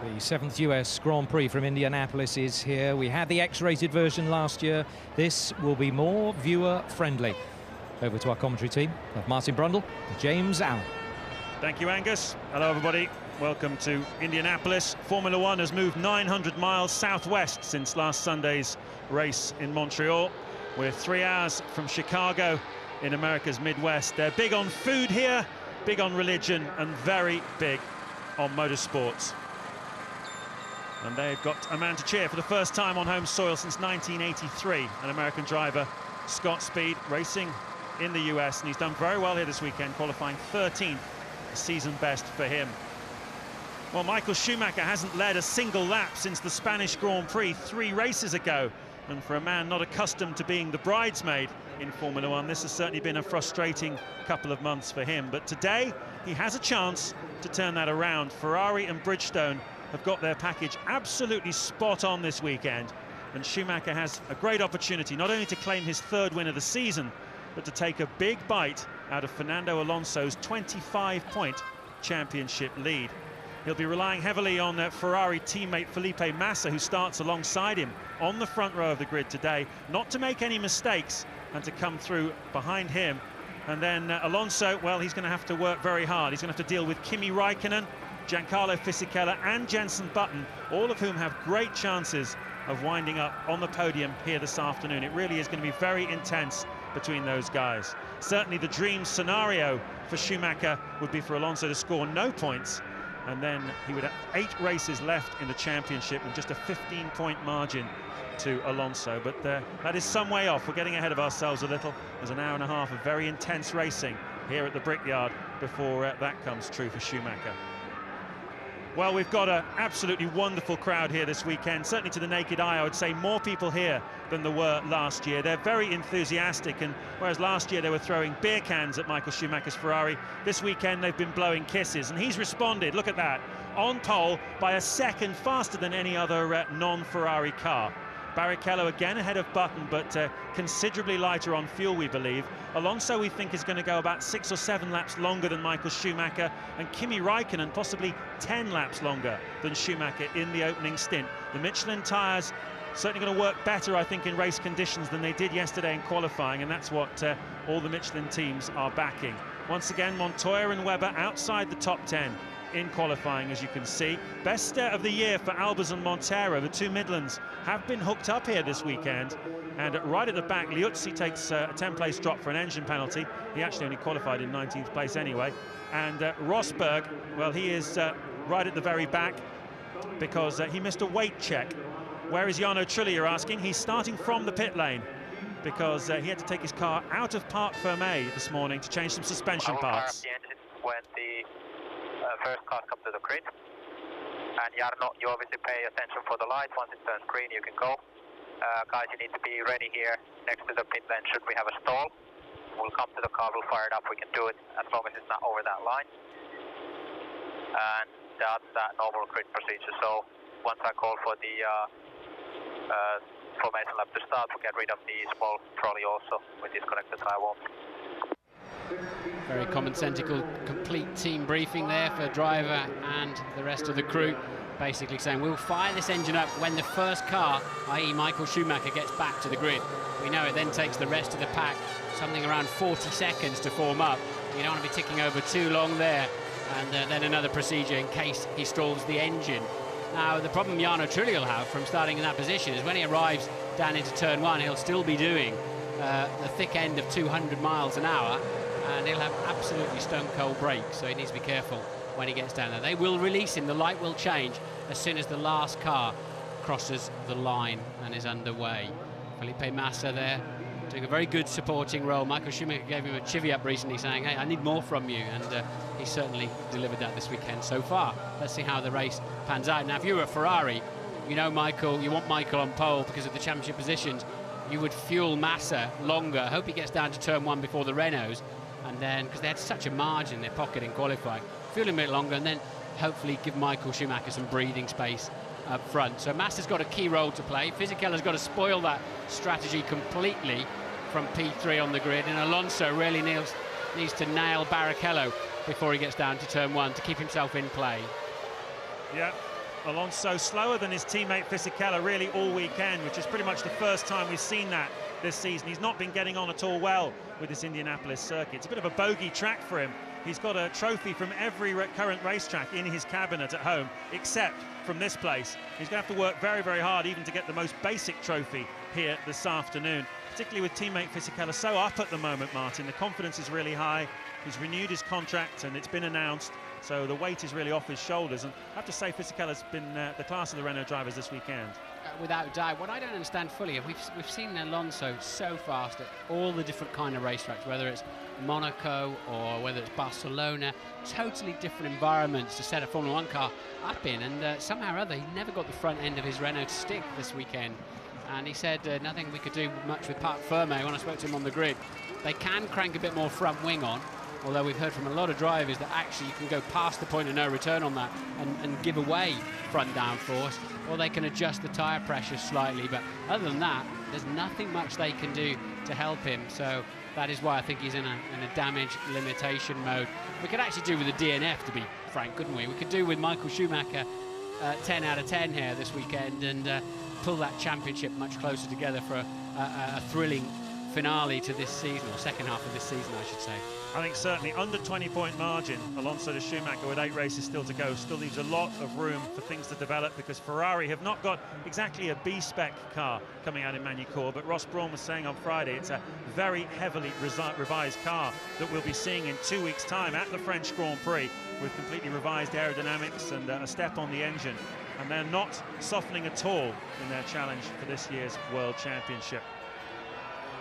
The 7th US Grand Prix from Indianapolis is here. We had the X-rated version last year. This will be more viewer-friendly. Over to our commentary team of Martin Brundle and James Allen. Thank you, Angus. Hello, everybody. Welcome to Indianapolis. Formula One has moved 900 miles southwest since last Sunday's race in Montreal. We're 3 hours from Chicago in America's Midwest. They're big on food here, big on religion, and very big on motorsports. And they've got a man to cheer for the first time on home soil since 1983. An American driver, Scott Speed, racing in the US, and he's done very well here this weekend, qualifying 13th, a season best for him. Well, Michael Schumacher hasn't led a single lap since the Spanish Grand Prix 3 races ago. And for a man not accustomed to being the bridesmaid in Formula One, this has certainly been a frustrating couple of months for him. But today, he has a chance to turn that around. Ferrari and Bridgestone have got their package absolutely spot on this weekend. And Schumacher has a great opportunity not only to claim his 3rd win of the season, but to take a big bite out of Fernando Alonso's 25-point championship lead. He'll be relying heavily on Ferrari teammate Felipe Massa, who starts alongside him on the front row of the grid today, not to make any mistakes and to come through behind him. And then Alonso, well, he's going to have to work very hard. He's going to have to deal with Kimi Raikkonen, Giancarlo Fisichella and Jenson Button, all of whom have great chances of winding up on the podium here this afternoon. It really is going to be very intense between those guys. Certainly the dream scenario for Schumacher would be for Alonso to score no points, and then he would have 8 races left in the championship and just a 15-point margin to Alonso. But that is some way off. We're getting ahead of ourselves a little. There's an hour and a half of very intense racing here at the Brickyard before that comes true for Schumacher. Well, we've got an absolutely wonderful crowd here this weekend. Certainly to the naked eye, I would say more people here than there were last year. They're very enthusiastic, and whereas last year they were throwing beer cans at Michael Schumacher's Ferrari, this weekend they've been blowing kisses, and he's responded, look at that, on pole by a second faster than any other non-Ferrari car. Barrichello again ahead of Button, but considerably lighter on fuel, we believe. Alonso, we think, is going to go about 6 or 7 laps longer than Michael Schumacher, and Kimi Raikkonen possibly 10 laps longer than Schumacher in the opening stint. The Michelin tyres certainly going to work better, I think, in race conditions than they did yesterday in qualifying, and that's what all the Michelin teams are backing. Once again, Montoya and Webber outside the top 10 in qualifying, as you can see. Best of the year for Albers and Montero. The 2 Midlands have been hooked up here this weekend, and right at the back, Liuzzi takes a 10-place drop for an engine penalty. He actually only qualified in 19th place anyway. And Rosberg, well, he is right at the very back because he missed a weight check. Where is Jarno Trulli, you're asking? He's starting from the pit lane because he had to take his car out of Parc Fermé this morning to change some suspension parts. When the first car comes to the grid, and Jarno, you obviously pay attention for the lights. Once it turns green, you can go. Guys, you need to be ready here next to the pit lane should we have a stall. We'll come to the car, we'll fire it up, we can do it as long as it's not over that line. And that's that normal grid procedure. So once I call for the formation lap to start, we'll get rid of the small trolley also with disconnected tire wall. Very commonsensical, complete team briefing there for driver and the rest of the crew, basically saying we'll fire this engine up when the first car, i.e. Michael Schumacher, gets back to the grid. We know it then takes the rest of the pack something around 40 seconds to form up. You don't want to be ticking over too long there, and then another procedure in case he stalls the engine. Now, the problem Jarno Trulli will have from starting in that position is when he arrives down into turn 1, he'll still be doing the thick end of 200 miles an hour, and he'll have absolutely stone-cold brakes, so he needs to be careful when he gets down there. They will release him, the light will change as soon as the last car crosses the line and is underway. Felipe Massa there doing a very good supporting role. Michael Schumacher gave him a chivvy-up recently saying, hey, I need more from you, and he certainly delivered that this weekend so far. Let's see how the race pans out. Now, if you were a Ferrari, you know Michael, you want Michael on pole because of the championship positions. You would fuel Massa longer. Hope he gets down to turn 1 before the Renaults, and then, because they had such a margin in their pocket in qualifying, fuel him a bit longer, and then hopefully give Michael Schumacher some breathing space up front. So Massa's got a key role to play. Fisichella's got to spoil that strategy completely from P3 on the grid, and Alonso really needs to nail Barrichello before he gets down to turn 1 to keep himself in play. Yeah, Alonso slower than his teammate Fisichella really all weekend, which is pretty much the first time we've seen that this season. He's not been getting on at all well with this Indianapolis circuit. It's a bit of a bogey track for him. He's got a trophy from every current racetrack in his cabinet at home, except from this place. He's going to have to work very, very hard even to get the most basic trophy here this afternoon, particularly with teammate Fisichella so up at the moment, Martin. The confidence is really high. He's renewed his contract and it's been announced, so the weight is really off his shoulders. And I have to say, Fisichella's been the class of the Renault drivers this weekend. Without doubt. What I don't understand fully, we've seen Alonso so fast at all the different kind of racetracks, whether it's Monaco or whether it's Barcelona, totally different environments to set a Formula 1 car up in, and somehow or other he never got the front end of his Renault to stick this weekend. And he said nothing we could do much with Parc Fermé when I spoke to him on the grid. They can crank a bit more front wing on, although we've heard from a lot of drivers that actually you can go past the point of no return on that and give away front downforce, or they can adjust the tyre pressure slightly. But other than that, there's nothing much they can do to help him. So that is why I think he's in a damage limitation mode. We could actually do with a DNF, to be frank, couldn't we? We could do with Michael Schumacher 10 out of 10 here this weekend and pull that championship much closer together for a thrilling finale to this season, or second half of this season, I should say. I think certainly under 20-point margin, Alonso to Schumacher with 8 races still to go, still leaves a lot of room for things to develop, because Ferrari have not got exactly a B-spec car coming out in Magny-Cours, but Ross Brawn was saying on Friday it's a very heavily revised car that we'll be seeing in 2 weeks' time at the French Grand Prix, with completely revised aerodynamics and a step on the engine. And they're not softening at all in their challenge for this year's World Championship.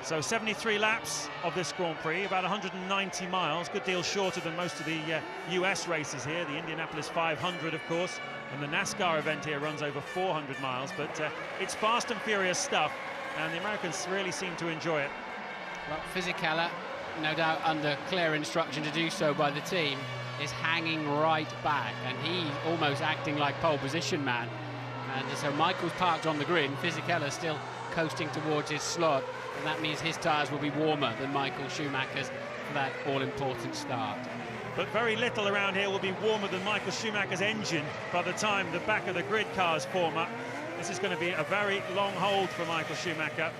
So 73 laps of this Grand Prix, about 190 miles, good deal shorter than most of the US races here. The Indianapolis 500, of course, and the NASCAR event here runs over 400 miles, but it's fast and furious stuff, and the Americans really seem to enjoy it. Well, Fisichella, no doubt under clear instruction to do so by the team, is hanging right back, and he's almost acting like pole position man. And so Michael's parked on the grid, and Fisichella's still coasting towards his slot, and that means his tyres will be warmer than Michael Schumacher's for that all-important start. But very little around here will be warmer than Michael Schumacher's engine by the time the back of the grid cars form up. This is going to be a very long hold for Michael Schumacher.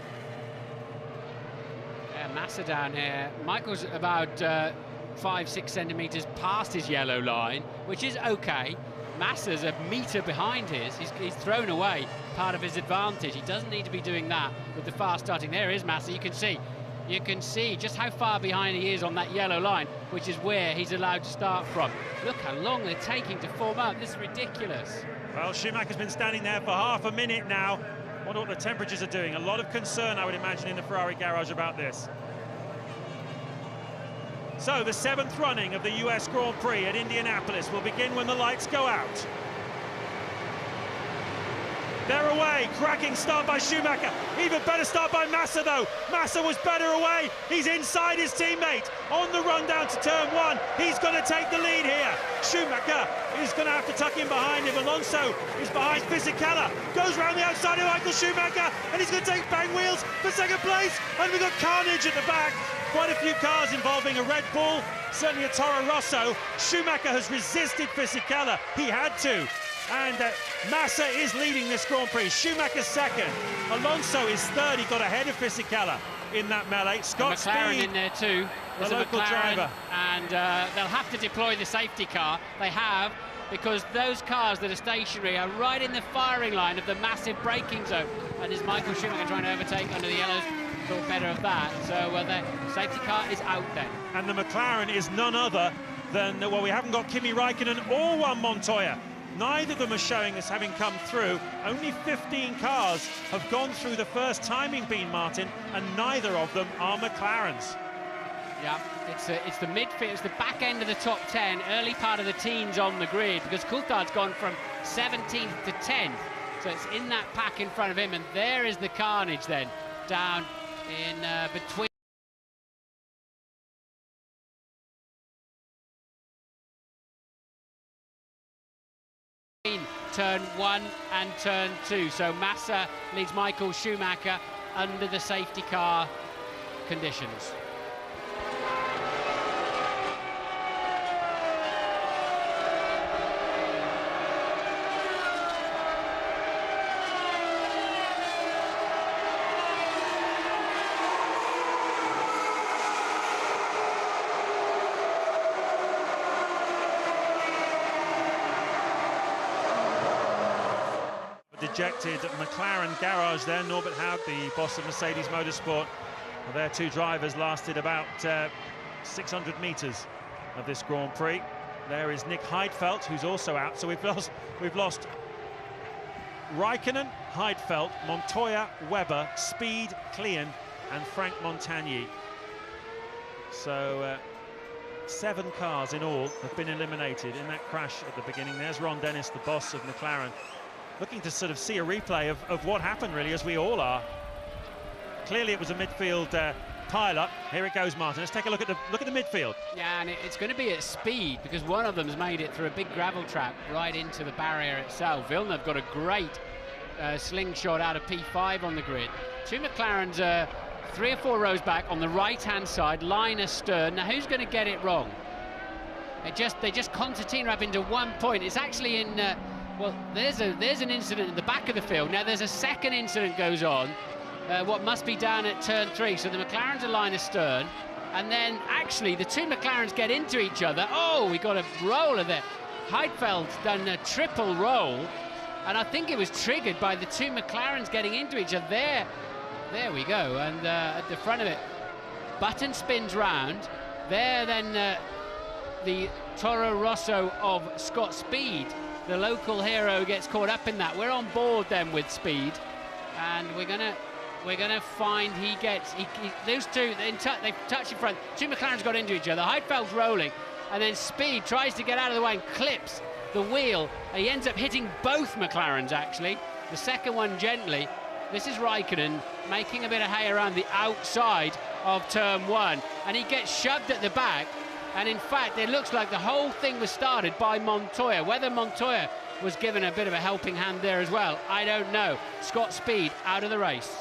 Yeah, Massa down here. Michael's about 5-6 centimetres past his yellow line, which is okay. Massa's a metre behind his. He's thrown away part of his advantage. He doesn't need to be doing that with the fast starting. There is Massa. You can see just how far behind he is on that yellow line, which is where he's allowed to start from. Look how long they're taking to form up. This is ridiculous. Well, Schumacher's been standing there for half a minute now. Wonder what the temperatures are doing. A lot of concern, I would imagine, in the Ferrari garage about this. So the 7th running of the US Grand Prix at Indianapolis will begin when the lights go out. They're away, cracking start by Schumacher. Even better start by Massa though. Massa was better away. He's inside his teammate. On the run down to turn 1. He's going to take the lead here. Schumacher is going to have to tuck in behind him. Alonso is behind Fisichella. Goes round the outside of Michael Schumacher, and he's going to take bang wheels for second place. And we've got carnage at the back. Quite a few cars involving a Red Bull, certainly a Toro Rosso. Schumacher has resisted Fisichella. He had to. And Massa is leading this Grand Prix. Schumacher's second. Alonso is third. He got ahead of Fisichella in that melee. Scott McLaren Speed, in there too. There's the a local McLaren, driver. And they'll have to deploy the safety car. They have, because those cars that are stationary are right in the firing line of the massive braking zone. And is Michael Schumacher trying to overtake under the yellows? Thought better of that. So the safety car is out then. And the McLaren is none other than, well, we haven't got Kimi Räikkönen or Juan Montoya. Neither of them are showing us having come through. Only 15 cars have gone through the first timing beam, Martin, and neither of them are McLarens. Yeah, it's the midfield, it's the back end of the top 10, early part of the teens on the grid, because Coulthard's gone from 17th to 10th. So it's in that pack in front of him, and there is the carnage then, down in between. Turn 1 and turn 2. So Massa leads Michael Schumacher under the safety car conditions. dejected McLaren garage there. Norbert Haug, the boss of Mercedes Motorsport. Well, their two drivers lasted about 600 metres of this Grand Prix. There is Nick Heidfeld, who's also out. So we've lost Raikkonen, Heidfeld, Montoya, Webber, Speed, Klein, and Frank Montagny. So 7 cars in all have been eliminated in that crash at the beginning. There's Ron Dennis, the boss of McLaren, looking to sort of see a replay of what happened, really, as we all are. Clearly it was a midfield pile-up. Here it goes, Martin. Let's take a look at the midfield. Yeah, and it's going to be at speed, because one of them's made it through a big gravel trap right into the barrier itself. Villeneuve got a great slingshot out of P5 on the grid. Two McLarens 3 or 4 rows back on the right-hand side, line astern. Now, who's going to get it wrong? They just concertina up into 1 point. It's actually in, well, there's an incident in the back of the field. Now, there's a second incident goes on, what must be down at turn 3. So the McLarens are line astern, and then actually the two McLarens get into each other. Oh, we got a roller there. Heidfeld's done a triple roll, and I think it was triggered by the two McLarens getting into each other. There we go, and at the front of it, Button spins round. There then the Toro Rosso of Scott Speed, the local hero, gets caught up in that. We're on board then with Speed, and we're gonna find those two, they've touched in front. Two McLarens got into each other. Heidfeld's rolling, and then Speed tries to get out of the way and clips the wheel. He ends up hitting both McLarens, actually. The second one gently. This is Raikkonen making a bit of hay around the outside of turn 1, and he gets shoved at the back. And in fact, it looks like the whole thing was started by Montoya. Whether Montoya was given a bit of a helping hand there as well, I don't know. Scott Speed out of the race.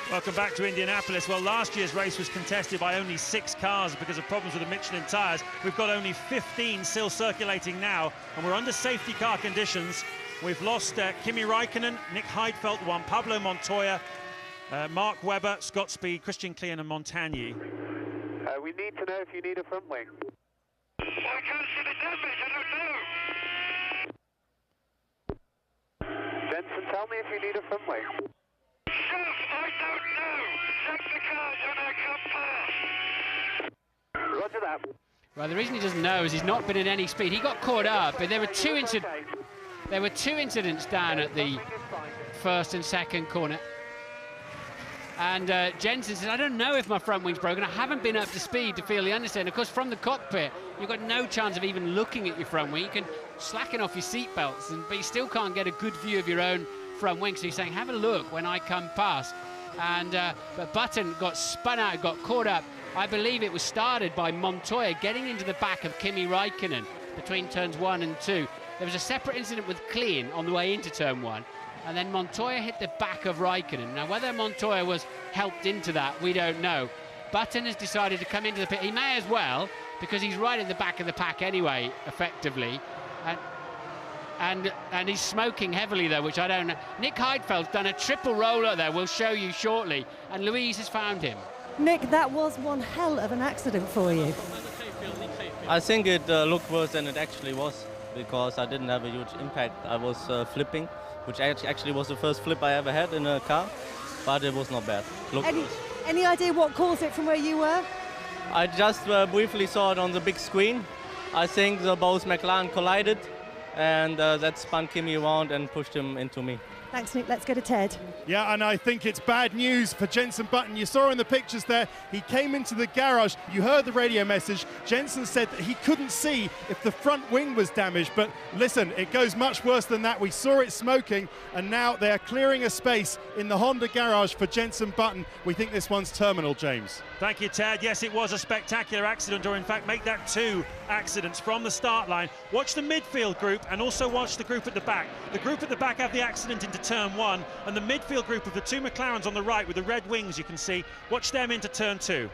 Welcome back to Indianapolis. Well, last year's race was contested by only 6 cars because of problems with the Michelin tyres. We've got only 15 still circulating now, and we're under safety car conditions. We've lost Kimi Raikkonen, Nick Heidfeld, Juan Pablo Montoya, Mark Webber, Scott Speed, Christian Klein, and Montagny. We need to know if you need a front wing. I can't see the damage, I don't know. Jensen, tell me if you need a front wing. Chef, I don't know. Check the cars when I come past. Roger that. Well, the reason he doesn't know is he's not been in any speed. He got caught up, but there were two incidents down at the first and second corner. And Jensen says, I don't know if my front wing's broken. I haven't been up to speed to feel the understeer. Of course, from the cockpit, you've got no chance of even looking at your front wing. You can slacken off your seat belts, but you still can't get a good view of your own front wing. So he's saying, have a look when I come past. And but Button got spun out, got caught up. I believe it was started by Montoya getting into the back of Kimi Raikkonen between turns 1 and 2. There was a separate incident with Klein on the way into turn 1. And then Montoya hit the back of Raikkonen. Now, whether Montoya was helped into that, we don't know. Button has decided to come into the pit. He may as well, because he's right at the back of the pack anyway, effectively. And he's smoking heavily, though, which I don't know. Nick Heidfeld's done a triple roller there, we'll show you shortly. And Louise has found him. Nick, that was one hell of an accident for you. I think it looked worse than it actually was, because I didn't have a huge impact. I was flipping, which actually was the first flip I ever had in a car, but it was not bad. Any idea what caused it from where you were? I just briefly saw it on the big screen. I think both McLaren collided, and that spun Kimi around and pushed him into me. Thanks, Nick. Let's go to Ted. Yeah, and I think it's bad news for Jenson Button. You saw in the pictures there, he came into the garage. You heard the radio message. Jenson said that he couldn't see if the front wing was damaged. But listen, it goes much worse than that. We saw it smoking, and now they are clearing a space in the Honda garage for Jenson Button. We think this one's terminal, James. Thank you, Tad. Yes, it was a spectacular accident, or in fact make that 2 accidents from the start line. Watch the midfield group and also watch the group at the back. The group at the back have the accident into turn 1, and the midfield group of the 2 McLarens on the right with the red wings, you can see, watch them into turn 2.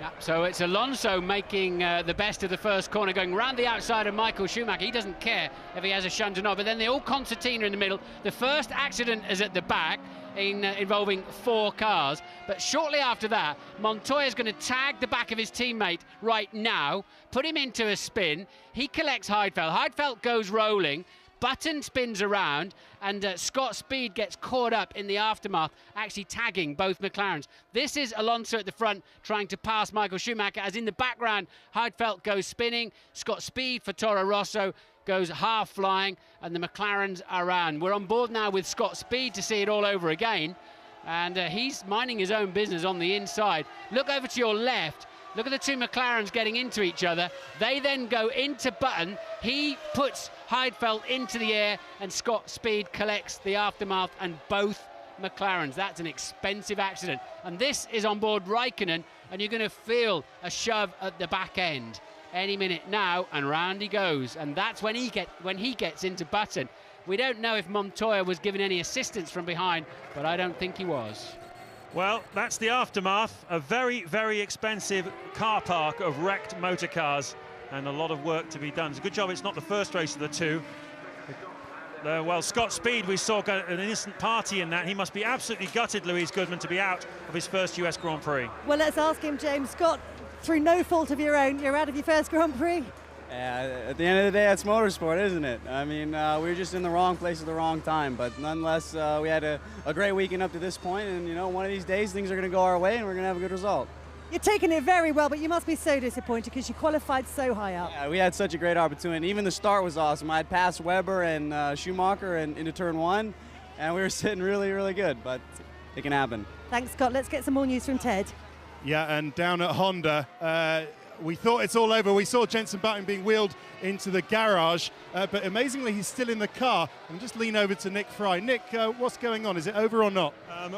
Yeah, so it's Alonso making the best of the first corner, going round the outside of Michael Schumacher. He doesn't care if he has a shunt or not, but then they're all concertina in the middle. The first accident is at the back, involving 4 cars, but shortly after that, Montoya's going to tag the back of his teammate right now, put him into a spin. He collects Heidfeld. Heidfeld goes rolling. Button spins around, and Scott Speed gets caught up in the aftermath, actually tagging both McLarens. This is Alonso at the front trying to pass Michael Schumacher, as in the background Heidfeld goes spinning. Scott Speed for Toro Rosso goes half flying, and the McLarens are around. We're on board now with Scott Speed to see it all over again, and he's minding his own business on the inside. Look over to your left. Look at the 2 McLarens getting into each other. They then go into Button. He puts Heidfeld into the air, and Scott Speed collects the aftermath and both McLarens. That's an expensive accident. And this is on board Raikkonen, and you're going to feel a shove at the back end any minute now, and round he goes. And that's when he gets into Button. We don't know if Montoya was given any assistance from behind, but I don't think he was. Well, that's the aftermath. A very, very expensive car park of wrecked motor cars, and a lot of work to be done. It's a good job it's not the first race of the 2. Well, Scott Speed, we saw an innocent party in that. He must be absolutely gutted, Louise Goodman, to be out of his first US Grand Prix. Well, let's ask him, James. Scott, through no fault of your own, you're out of your first Grand Prix. At the end of the day, that's motorsport, isn't it? I mean, we were just in the wrong place at the wrong time, but nonetheless, we had a great weekend up to this point, and, you know, one of these days things are going to go our way and we're going to have a good result. You're taking it very well, but you must be so disappointed because you qualified so high up. Yeah, we had such a great opportunity. Even the start was awesome. I had passed Weber and Schumacher and into turn 1, and we were sitting really, really good, but it can happen. Thanks, Scott. Let's get some more news from Ted. Yeah, and down at Honda, we thought it's all over. We saw Jenson Button being wheeled into the garage, but amazingly he's still in the car. And just lean over to Nick Fry. Nick, what's going on? Is it over or not?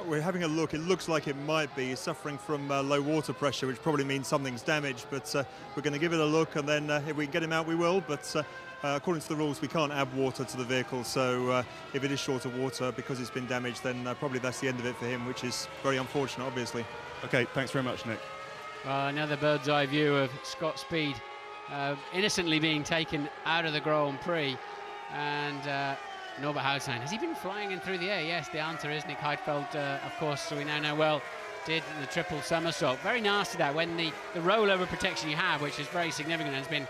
We're having a look. It looks like it might be. He's suffering from low water pressure, which probably means something's damaged, but we're going to give it a look, and then if we can get him out, we will. But according to the rules, we can't add water to the vehicle, so if it is short of water because it's been damaged, then probably that's the end of it for him, which is very unfortunate, obviously. Okay, thanks very much, Nick. Another bird's eye view of Scott Speed innocently being taken out of the Grand Prix, and Norbert Hausheim. Has he been flying in through the air? Yes, the answer is Nick Heidfeld, of course, so we now know well, did the triple somersault. Very nasty that, when the rollover protection you have, which is very significant and has been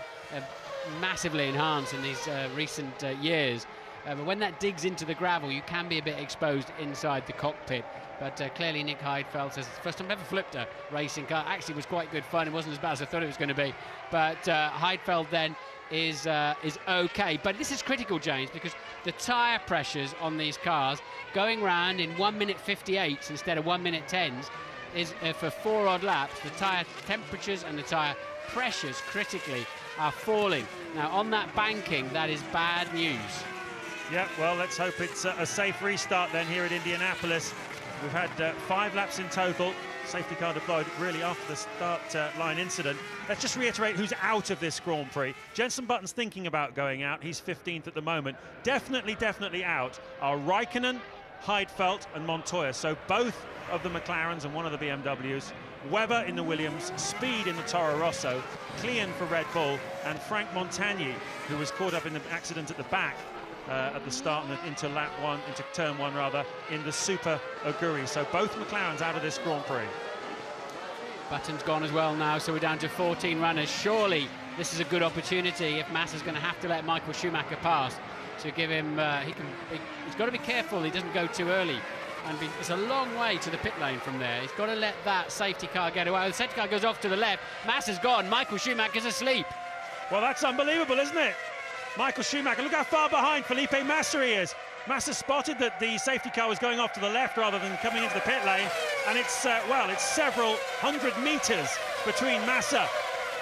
massively enhanced in these recent years, but when that digs into the gravel, you can be a bit exposed inside the cockpit. But clearly Nick Heidfeld says it's the first time I've ever flipped a racing car. Actually, it was quite good fun. It wasn't as bad as I thought it was going to be. But Heidfeld then is okay. But this is critical, James, because the tyre pressures on these cars going round in 1 minute 58 instead of 1 minute 10s is for 4 odd laps. The tyre temperatures and the tyre pressures critically are falling. Now, on that banking, that is bad news. Yeah, well, let's hope it's a safe restart then here at Indianapolis. We've had 5 laps in total. Safety car deployed really after the start line incident. Let's just reiterate who's out of this Grand Prix. Jenson Button's thinking about going out. He's 15th at the moment. Definitely out are Raikkonen, Heidfeld and Montoya. So both of the McLarens and one of the BMWs. Weber in the Williams, Speed in the Toro Rosso, Klein for Red Bull, and Frank Montagny, who was caught up in the accident at the back at the start and into turn 1 rather, in the Super Aguri. So both McLarens out of this Grand Prix. Button's gone as well now, so we're down to 14 runners. Surely this is a good opportunity if Massa's going to have to let Michael Schumacher pass, to give him, he's got to be careful he doesn't go too early. And it's a long way to the pit lane from there. He's got to let that safety car get away. The safety car goes off to the left. Massa's gone. Michael Schumacher's asleep. Well, that's unbelievable, isn't it? Michael Schumacher, look how far behind Felipe Massa he is. Massa spotted that the safety car was going off to the left rather than coming into the pit lane, and it's, well, it's several hundred metres between Massa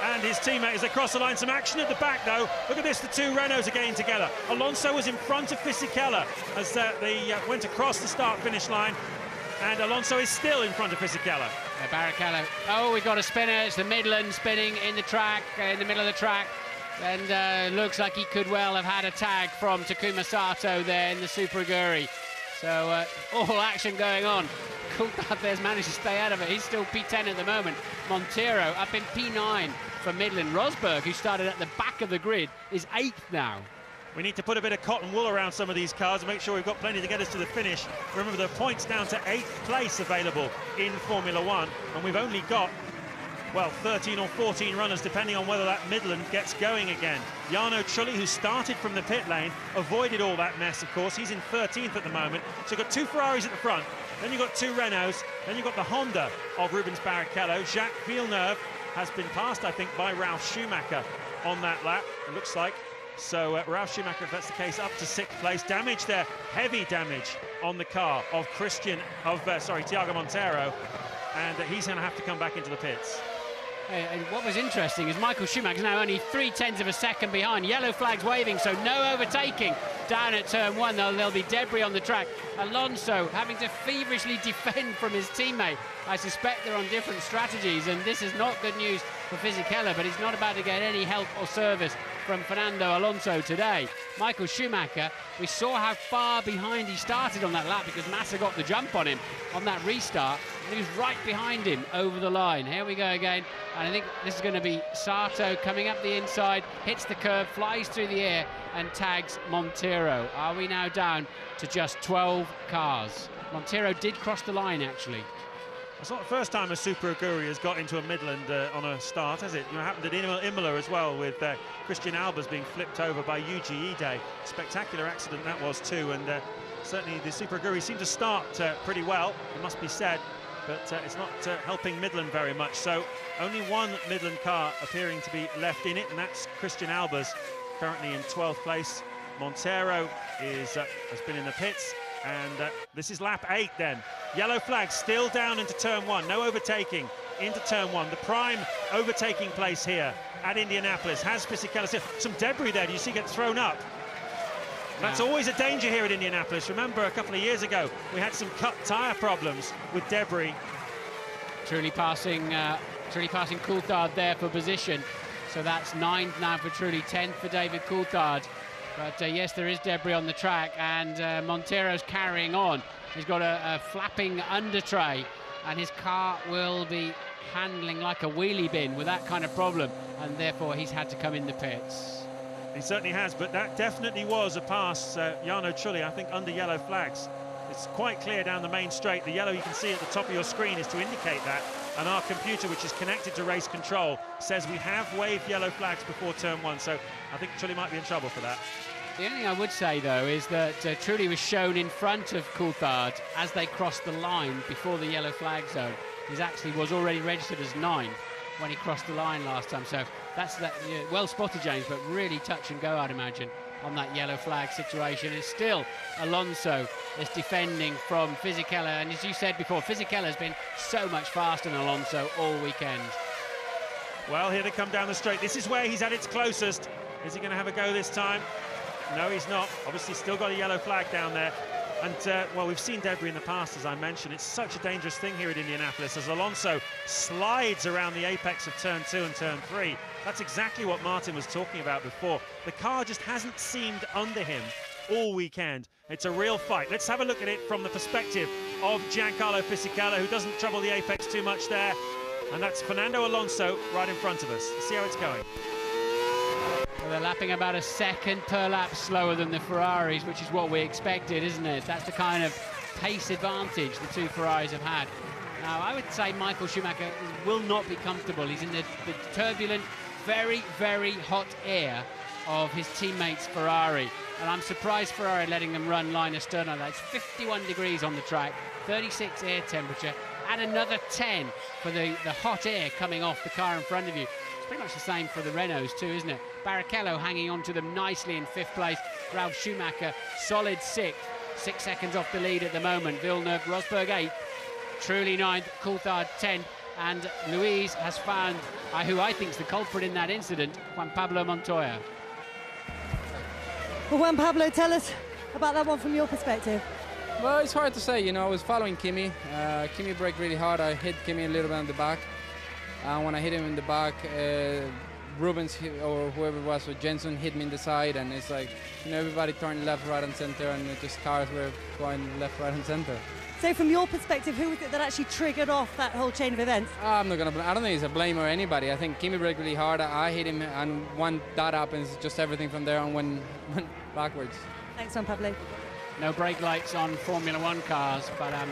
and his teammate as they cross the line. Some action at the back, though. Look at this, the two Renaults are getting together. Alonso was in front of Fisichella as they went across the start-finish line, and Alonso is still in front of Fisichella. Barrichello, oh, we've got a spinner. It's the Midland spinning in the track, in the middle of the track. And looks like he could well have had a tag from Takuma Sato there in the Super Aguri. So all action going on. Coulthard there's managed to stay out of it. He's still P10 at the moment. Montero up in P9 for Midland. Rosberg, who started at the back of the grid, is 8th now. We need to put a bit of cotton wool around some of these cars and make sure we've got plenty to get us to the finish. Remember, the points down to 8th place available in Formula One, and we've only got, well, 13 or 14 runners, depending on whether that Midland gets going again. Jarno Trulli, who started from the pit lane, avoided all that mess, of course. He's in 13th at the moment. So you've got two Ferraris at the front, then you've got two Renaults, then you've got the Honda of Rubens Barrichello. Jacques Villeneuve has been passed, I think, by Ralf Schumacher on that lap, it looks like. So Ralf Schumacher, if that's the case, up to 6th place. Damage there, heavy damage on the car of Thiago Montero, and he's going to have to come back into the pits. And what was interesting is Michael Schumacher's now only 0.3 of a second behind. Yellow flags waving, so no overtaking down at turn 1. There'll be debris on the track. Alonso having to feverishly defend from his teammate. I suspect they're on different strategies, and this is not good news for Fisichella, but he's not about to get any help or service from Fernando Alonso today. Michael Schumacher, we saw how far behind he started on that lap because Massa got the jump on him on that restart, and he was right behind him over the line. Here we go again, and I think this is going to be Sato coming up the inside, hits the curb, flies through the air and tags Montero. Are we now down to just 12 cars? Montero did cross the line, actually. It's not the first time a Super Aguri has got into a Midland on a start, has it? You know, it happened at Imola as well, with Christian Albers being flipped over by Yuji Ide. Spectacular accident that was too, and certainly the Super Aguri seemed to start pretty well, it must be said, but it's not helping Midland very much. So only one Midland car appearing to be left in it, and that's Christian Albers, currently in 12th place. Montero has been in the pits, and this is lap 8 then. Yellow flag still down into turn 1, no overtaking into turn 1. The prime overtaking place here at Indianapolis has Fisichella. Some debris there, do you see, get thrown up? That's always a danger here at Indianapolis. Remember, a couple of years ago, we had some cut tyre problems with debris. Trulli passing Coulthard there for position. So that's 9th now for Trulli, 10th for David Coulthard. But yes, there is debris on the track, and Montero's carrying on. He's got a flapping under tray, and his car will be handling like a wheelie bin with that kind of problem, and therefore he's had to come in the pits. He certainly has, but that definitely was a pass, Jarno Trulli, I think, under yellow flags. It's quite clear down the main straight. The yellow you can see at the top of your screen is to indicate that, and our computer, which is connected to race control, says we have waved yellow flags before turn 1, so I think Trulli might be in trouble for that. The only thing I would say, though, is that Trulli was shown in front of Coulthard as they crossed the line before the yellow flag zone. He actually was already registered as 9th when he crossed the line last time. So that's well spotted, James, but really touch and go, I'd imagine, on that yellow flag situation. And still Alonso is defending from Fisichella. And as you said before, Fisichella has been so much faster than Alonso all weekend. Well, here they come down the straight. This is where he's at its closest. Is he going to have a go this time? No, he's not. Obviously still got a yellow flag down there. And, well, we've seen debris in the past, as I mentioned. It's such a dangerous thing here at Indianapolis as Alonso slides around the apex of turn 2 and turn 3. That's exactly what Martin was talking about before. The car just hasn't seemed under him all weekend. It's a real fight. Let's have a look at it from the perspective of Giancarlo Fisichella, who doesn't trouble the apex too much there. And that's Fernando Alonso right in front of us. Let's see how it's going. Well, they're lapping about a second per lap slower than the Ferraris, which is what we expected, isn't it? That's the kind of pace advantage the two Ferraris have had. Now, I would say Michael Schumacher will not be comfortable. He's in the turbulent, very, very hot air of his teammates Ferrari. And I'm surprised Ferrari letting them run line astern like that. It's 51 degrees on the track, 36 air temperature. Add another 10 for the hot air coming off the car in front of you. It's pretty much the same for the Renaults too, isn't it? Barrichello hanging on to them nicely in 5th place. Ralf Schumacher, solid 6th. 6 seconds off the lead at the moment. Villeneuve, Rosberg 8th. Trulli 9th, Coulthard 10th. And Luis has found who I think is the culprit in that incident, Juan Pablo Montoya. Well, Juan Pablo, tell us about that one from your perspective. Well, it's hard to say. You know, I was following Kimi. Kimi braked really hard. I hit Kimi a little bit on the back. When I hit him in the back, Rubens or whoever it was, or Jenson hit me in the side, and it's like, you know, everybody turned left, right, and center, and just cars were going left, right, and center. So, from your perspective, who was it that actually triggered off that whole chain of events? I'm not gonna. I don't think it's a blame or anybody. I think Kimi braked really hard. I hit him, and when that happens, just everything from there on went backwards. Thanks, Juan Pablo. No brake lights on Formula One cars, but I'm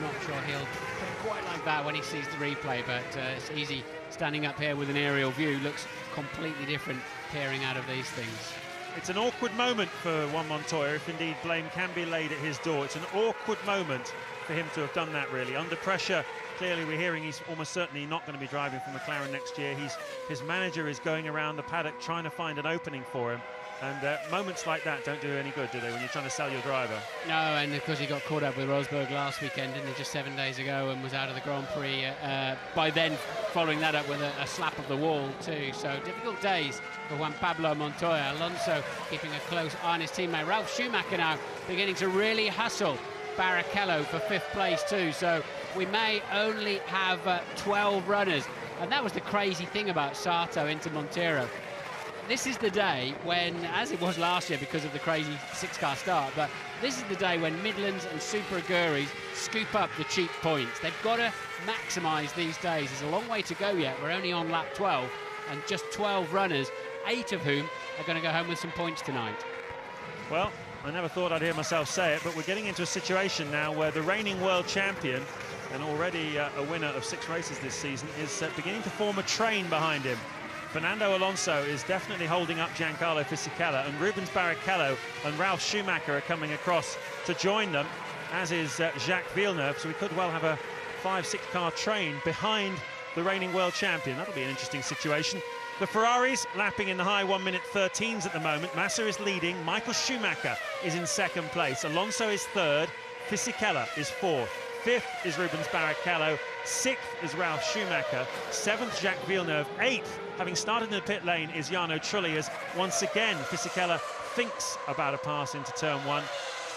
not sure he'll put it quite like that when he sees the replay. But it's easy standing up here with an aerial view. Looks completely different peering out of these things. It's an awkward moment for Juan Montoya, if indeed blame can be laid at his door. It's an awkward moment for him to have done that, really. Under pressure, clearly we're hearing he's almost certainly not going to be driving for McLaren next year. His manager is going around the paddock trying to find an opening for him. And moments like that don't do any good, do they, when you're trying to sell your driver? No, and of course he got caught up with Rosberg last weekend, didn't he, just 7 days ago, and was out of the Grand Prix by then, following that up with a slap of the wall too. So difficult days for Juan Pablo Montoya. Alonso keeping a close eye on his teammate. Ralf Schumacher now beginning to really hustle Barrichello for 5th place too. So we may only have 12 runners. And that was the crazy thing about Sato into Montero. This is the day when, as it was last year because of the crazy 6-car start, but this is the day when Midlands and Super Aguris scoop up the cheap points. They've got to maximise these days. There's a long way to go yet. We're only on lap 12 and just 12 runners, 8 of whom are going to go home with some points tonight. Well, I never thought I'd hear myself say it, but we're getting into a situation now where the reigning world champion and already a winner of 6 races this season is beginning to form a train behind him. Fernando Alonso is definitely holding up Giancarlo Fisichella, and Rubens Barrichello and Ralf Schumacher are coming across to join them, as is Jacques Villeneuve. So we could well have a 5-6 car train behind the reigning world champion. That'll be an interesting situation. The Ferraris lapping in the high 1:13s at the moment. Massa is leading. Michael Schumacher is in 2nd place. Alonso is 3rd. Fisichella is 4th. 5th is Rubens Barrichello. 6th is Ralf Schumacher. 7th, Jacques Villeneuve. 8th, having started in the pit lane, is Jarno Trulli, as once again Fisichella thinks about a pass into turn 1.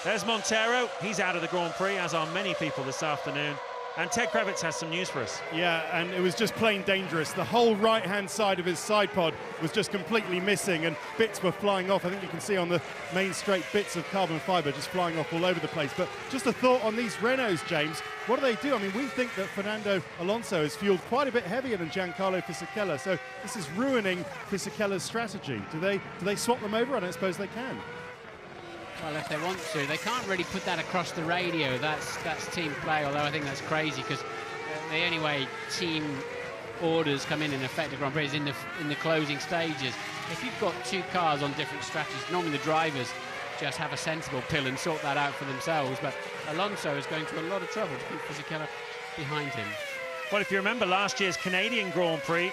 There's Montero. He's out of the Grand Prix, as are many people this afternoon. And Ted Kravitz has some news for us. Yeah, and it was just plain dangerous. The whole right-hand side of his side pod was just completely missing, and bits were flying off. I think you can see on the main straight bits of carbon fibre just flying off all over the place. But just a thought on these Renaults, James. What do they do? I mean, we think that Fernando Alonso is fueled quite a bit heavier than Giancarlo Fisichella, so this is ruining Fisichella's strategy. Do they swap them over? I don't suppose they can. Well, if they want to, they can't really put that across the radio. That's team play, although I think that's crazy because the only way team orders come in and affect the Grand Prix is in the closing stages. If you've got 2 cars on different strategies, normally the drivers just have a sensible pill and sort that out for themselves. But Alonso is going to a lot of trouble to keep Fisichella behind him. Well, if you remember last year's Canadian Grand Prix,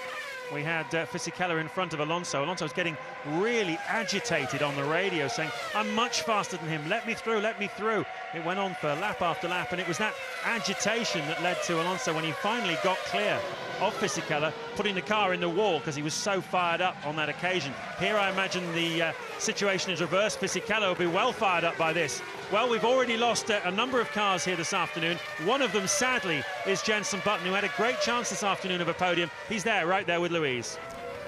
we had Fisichella in front of Alonso. Alonso was getting really agitated on the radio, saying, I'm much faster than him, let me through, let me through. It went on for lap after lap, and it was that agitation that led to Alonso, when he finally got clear of Fisichella, putting the car in the wall because he was so fired up on that occasion. Here I imagine the situation is reversed. Fisichella will be well fired up by this. Well, we've already lost a number of cars here this afternoon. One of them, sadly, is Jenson Button, who had a great chance this afternoon of a podium. He's there, right there with Louise.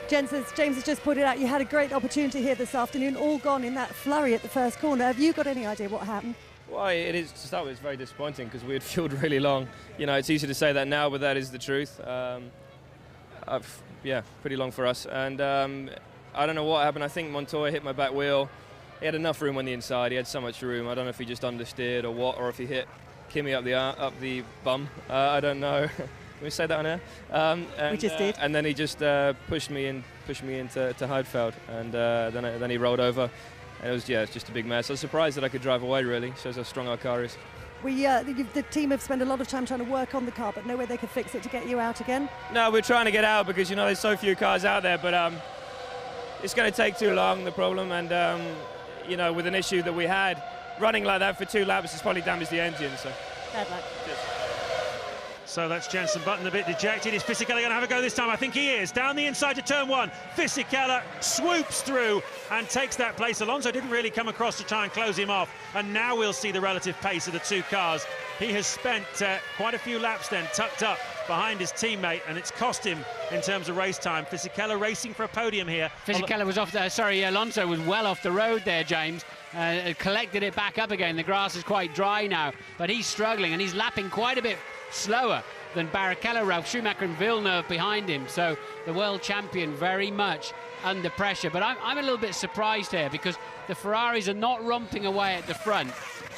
James has just pointed out, you had a great opportunity here this afternoon, all gone in that flurry at the first corner. Have you got any idea what happened? Well, it is, to start with, it's very disappointing because we had fueled really long. You know, it's easy to say that now, but that is the truth. Yeah, pretty long for us. And I don't know what happened. I think Montoya hit my back wheel. He had enough room on the inside. He had so much room. I don't know if he just understeered or what, or if he hit Kimi up the bum. I don't know. Can we say that on air? We just did. And then he just pushed me into Heidfeld, and then he rolled over. And it's just a big mess. I was surprised that I could drive away, really. Shows how strong our car is. The team have spent a lot of time trying to work on the car, but no way they could fix it to get you out again? No, we're trying to get out because, you know, there's so few cars out there. But it's going to take too long, the problem, and you know, with an issue that we had, running like that for 2 laps has probably damaged the engine. So. Bad luck. So that's Jenson Button a bit dejected. Is Fisichella going to have a go this time? I think he is. Down the inside to turn 1. Fisichella swoops through and takes that place. Alonso didn't really come across to try and close him off. And now we'll see the relative pace of the 2 cars. He has spent quite a few laps then tucked up behind his teammate, and it's cost him in terms of race time. Fisichella racing for a podium here. Fisichella was off the, Alonso was well off the road there, James. Collected it back up again. The grass is quite dry now, but he's struggling and he's lapping quite a bit slower than Barrichello, Ralf Schumacher and Villeneuve behind him. So the world champion very much under pressure. But I'm a little bit surprised here because the Ferraris are not romping away at the front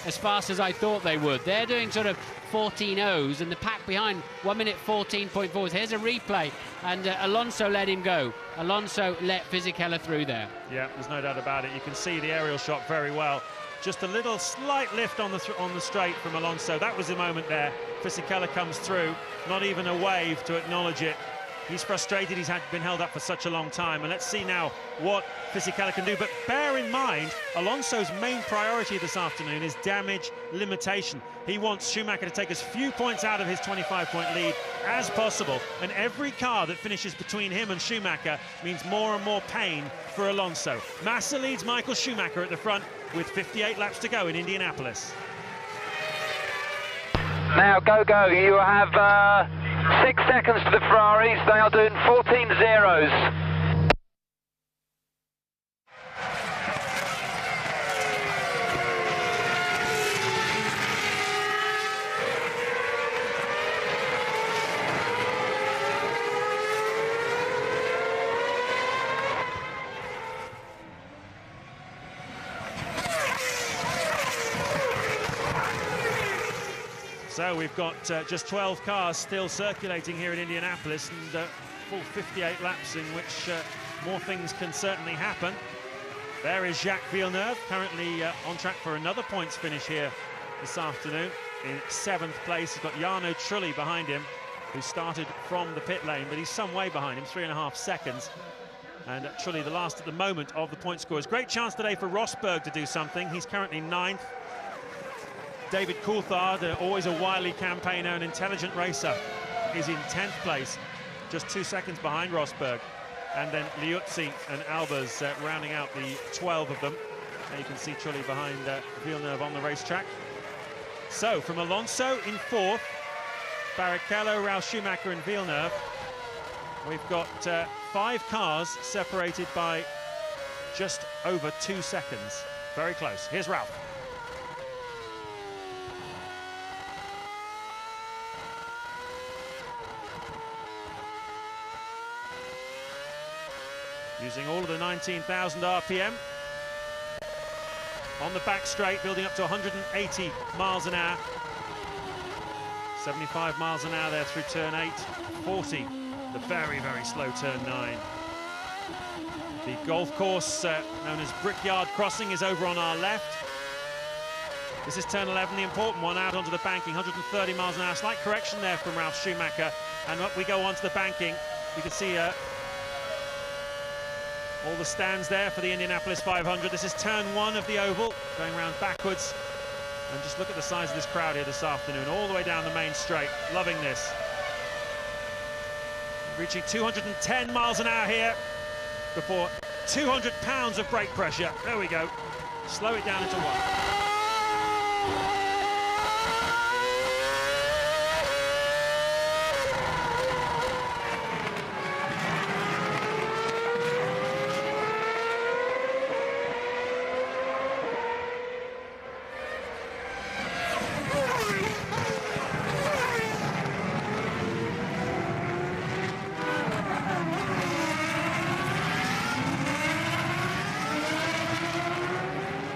as fast as I thought they would. They're doing sort of 14.0s and the pack behind 1 minute 14.4s. Here's a replay, and Alonso let him go. Alonso let Fisichella through there. Yeah, there's no doubt about it. You can see the aerial shot very well. Just a little slight lift on the straight from Alonso. That was the moment there. Fisichella comes through, not even a wave to acknowledge it. He's frustrated, he's been held up for such a long time, and let's see now what Fisichella can do. But bear in mind, Alonso's main priority this afternoon is damage limitation. He wants Schumacher to take as few points out of his 25-point lead as possible, and every car that finishes between him and Schumacher means more and more pain for Alonso. Massa leads Michael Schumacher at the front with 58 laps to go in Indianapolis. Now go, you have 6 seconds to the Ferraris. They are doing 14 zeros. So we've got just 12 cars still circulating here in Indianapolis, and full 58 laps in which more things can certainly happen. There is Jacques Villeneuve, currently on track for another points finish here this afternoon in 7th place. He's got Jarno Trulli behind him, who started from the pit lane, but he's some way behind him, 3.5 seconds. And Trulli, the last at the moment of the point scorers. Great chance today for Rosberg to do something. He's currently 9th. David Coulthard, always a wily campaigner, an intelligent racer, is in 10th place, just 2 seconds behind Rosberg. And then Liuzzi and Albers rounding out the 12 of them. And you can see Trulli behind Villeneuve on the racetrack. So from Alonso in 4th, Barrichello, Ralf Schumacher and Villeneuve, we've got 5 cars separated by just over 2 seconds. Very close. Here's Ralf. Using all of the 19,000 RPM. On the back straight, building up to 180 miles an hour. 75 miles an hour there through turn 8. 40, the very, very slow turn 9. The golf course known as Brickyard Crossing is over on our left. This is turn 11, the important one, out onto the banking, 130 miles an hour. Slight correction there from Ralf Schumacher. And up we go onto the banking. You can see all the stands there for the Indianapolis 500. This is turn 1 of the oval, going around backwards. And just look at the size of this crowd here this afternoon, all the way down the main straight. Loving this. Reaching 210 miles an hour here before 200 pounds of brake pressure. There we go. Slow it down into 1.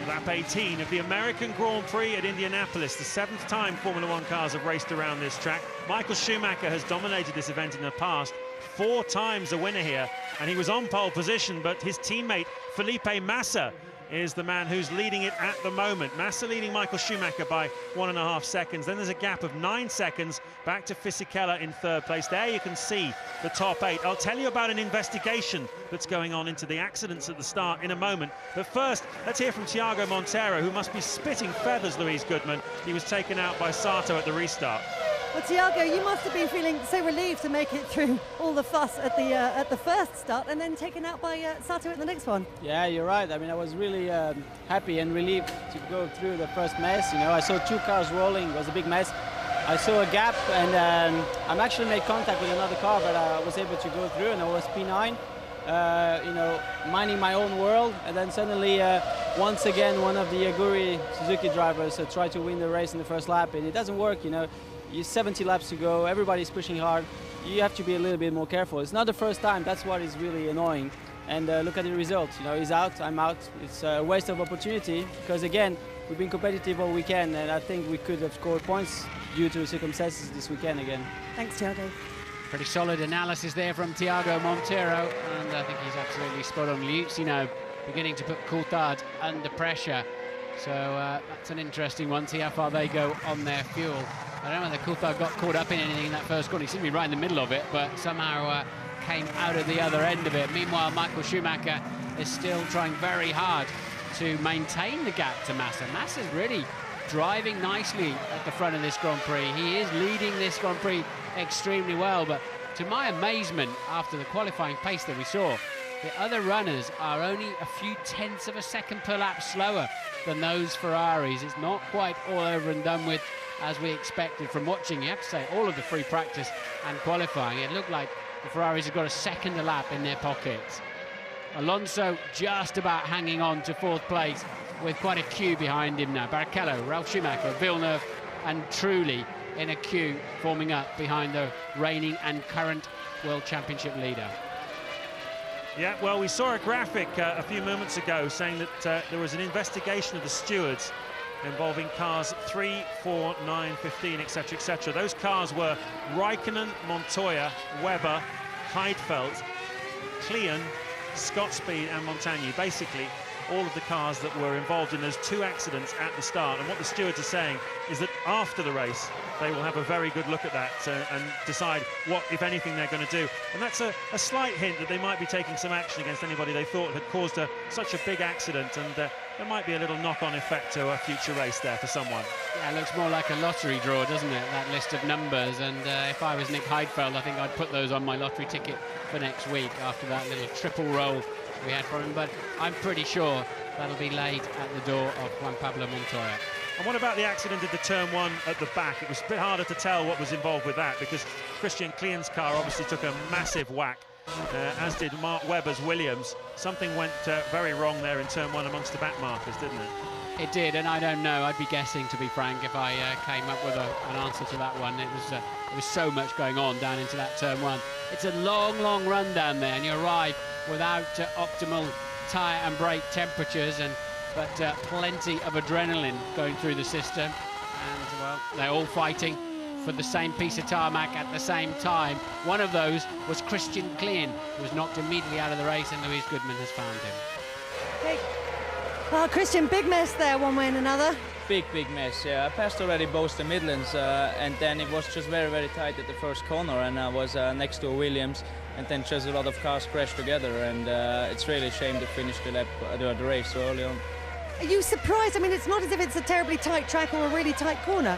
Lap 18 of the American Grand Prix at Indianapolis, the 7th time Formula One cars have raced around this track. Michael Schumacher has dominated this event in the past, 4 times a winner here, and he was on pole position, but his teammate Felipe Massa is the man who's leading it at the moment. Massa leading Michael Schumacher by 1.5 seconds. Then there's a gap of 9 seconds back to Fisichella in third place. There you can see the top 8. I'll tell you about an investigation that's going on into the accidents at the start in a moment. But first, let's hear from Thiago Monteiro, who must be spitting feathers, Louise Goodman. He was taken out by Sato at the restart. Well, Thiago, you must have been feeling so relieved to make it through all the fuss at the first start and then taken out by Sato at the next one. Yeah, you're right. I mean, I was really happy and relieved to go through the first mess. You know, I saw 2 cars rolling. It was a big mess. I saw a gap, and I'm actually made contact with another car, but I was able to go through, and I was P9, you know, minding my own world. And then suddenly, once again, one of the Aguri Suzuki drivers tried to win the race in the first lap, and it doesn't work, you know. You 70 laps to go, everybody's pushing hard. You have to be a little bit more careful. It's not the first time, that's what is really annoying. And look at the results, you know, he's out, I'm out. It's a waste of opportunity, because again, we've been competitive all weekend, and I think we could have scored points due to circumstances this weekend again. Thanks, Thiago. Pretty solid analysis there from Thiago Monteiro, and I think he's absolutely spot on. Liuzino beginning to put Coulthard under pressure. So that's an interesting one, see how far they go on their fuel. I don't know whether Coulthard got caught up in anything in that first corner. He seemed to be right in the middle of it, but somehow came out of the other end of it. Meanwhile, Michael Schumacher is still trying very hard to maintain the gap to Massa. Massa's really driving nicely at the front of this Grand Prix. He is leading this Grand Prix extremely well, but to my amazement, after the qualifying pace that we saw, the other runners are only a few tenths of a second per lap slower than those Ferraris. It's not quite all over and done with as we expected from watching. You have to say, all of the free practice and qualifying, it looked like the Ferraris have got a second a lap in their pockets. Alonso just about hanging on to 4th place with quite a queue behind him now. Barrichello, Ralf Schumacher, Villeneuve and Trulli in a queue forming up behind the reigning and current World Championship leader. Yeah, well, we saw a graphic a few moments ago saying that there was an investigation of the stewards involving cars 3, 4, 9, 15, etc., etc. Those cars were Raikkonen, Montoya, Webber, Heidfeld, Klein, Scott Speed and Montagny. Basically, all of the cars that were involved in those 2 accidents at the start. And what the stewards are saying is that after the race, they will have a very good look at that and decide what, if anything, they're going to do. And that's a slight hint that they might be taking some action against anybody they thought had caused such a big accident. And there might be a little knock-on effect to a future race there for someone. Yeah, it looks more like a lottery draw, doesn't it, that list of numbers? And if I was Nick Heidfeld, I think I'd put those on my lottery ticket for next week after that little triple roll we had from him. But I'm pretty sure that'll be laid at the door of Juan Pablo Montoya. And what about the accident at the turn 1 at the back? It was a bit harder to tell what was involved with that, because Christian Klein's car obviously took a massive whack, as did Mark Webber's Williams. Something went very wrong there in turn 1 amongst the back markers, didn't it? It did, and I don't know. I'd be guessing, to be frank, if I came up with an answer to that one. It was so much going on down into that turn 1. It's a long, long run down there, and you arrive without optimal tyre and brake temperatures, but plenty of adrenaline going through the system. And, well, they're all fighting for the same piece of tarmac at the same time. One of those was Christian Klein, who was knocked immediately out of the race, and Louise Goodman has found him. Hey. Well, Christian, big mess there one way and another. Big mess, yeah. I passed already both the Midlands, and then it was just very, very tight at the first corner, and I was next to a Williams, and then just a lot of cars crashed together, and it's really a shame to finish the race so early on. Are you surprised? I mean, it's not as if it's a terribly tight track or a really tight corner.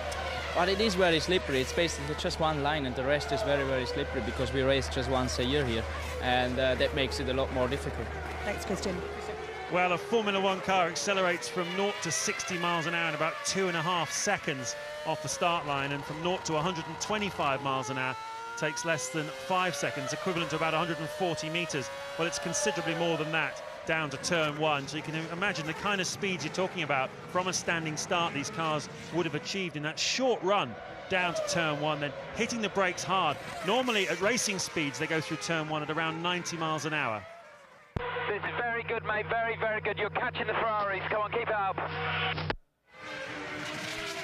But it is very slippery. It's basically just one line, and the rest is very, very slippery because we race just once a year here, and that makes it a lot more difficult. Thanks, Christian. Well, a Formula 1 car accelerates from 0 to 60 miles an hour in about 2.5 seconds off the start line, and from 0 to 125 miles an hour takes less than 5 seconds, equivalent to about 140 meters. Well, it's considerably more than that down to turn 1, so you can imagine the kind of speeds you're talking about from a standing start these cars would have achieved in that short run down to turn 1, then hitting the brakes hard. Normally at racing speeds they go through turn 1 at around 90 miles an hour. This is very good, mate. Very, very good. You're catching the Ferraris. Come on, keep it up.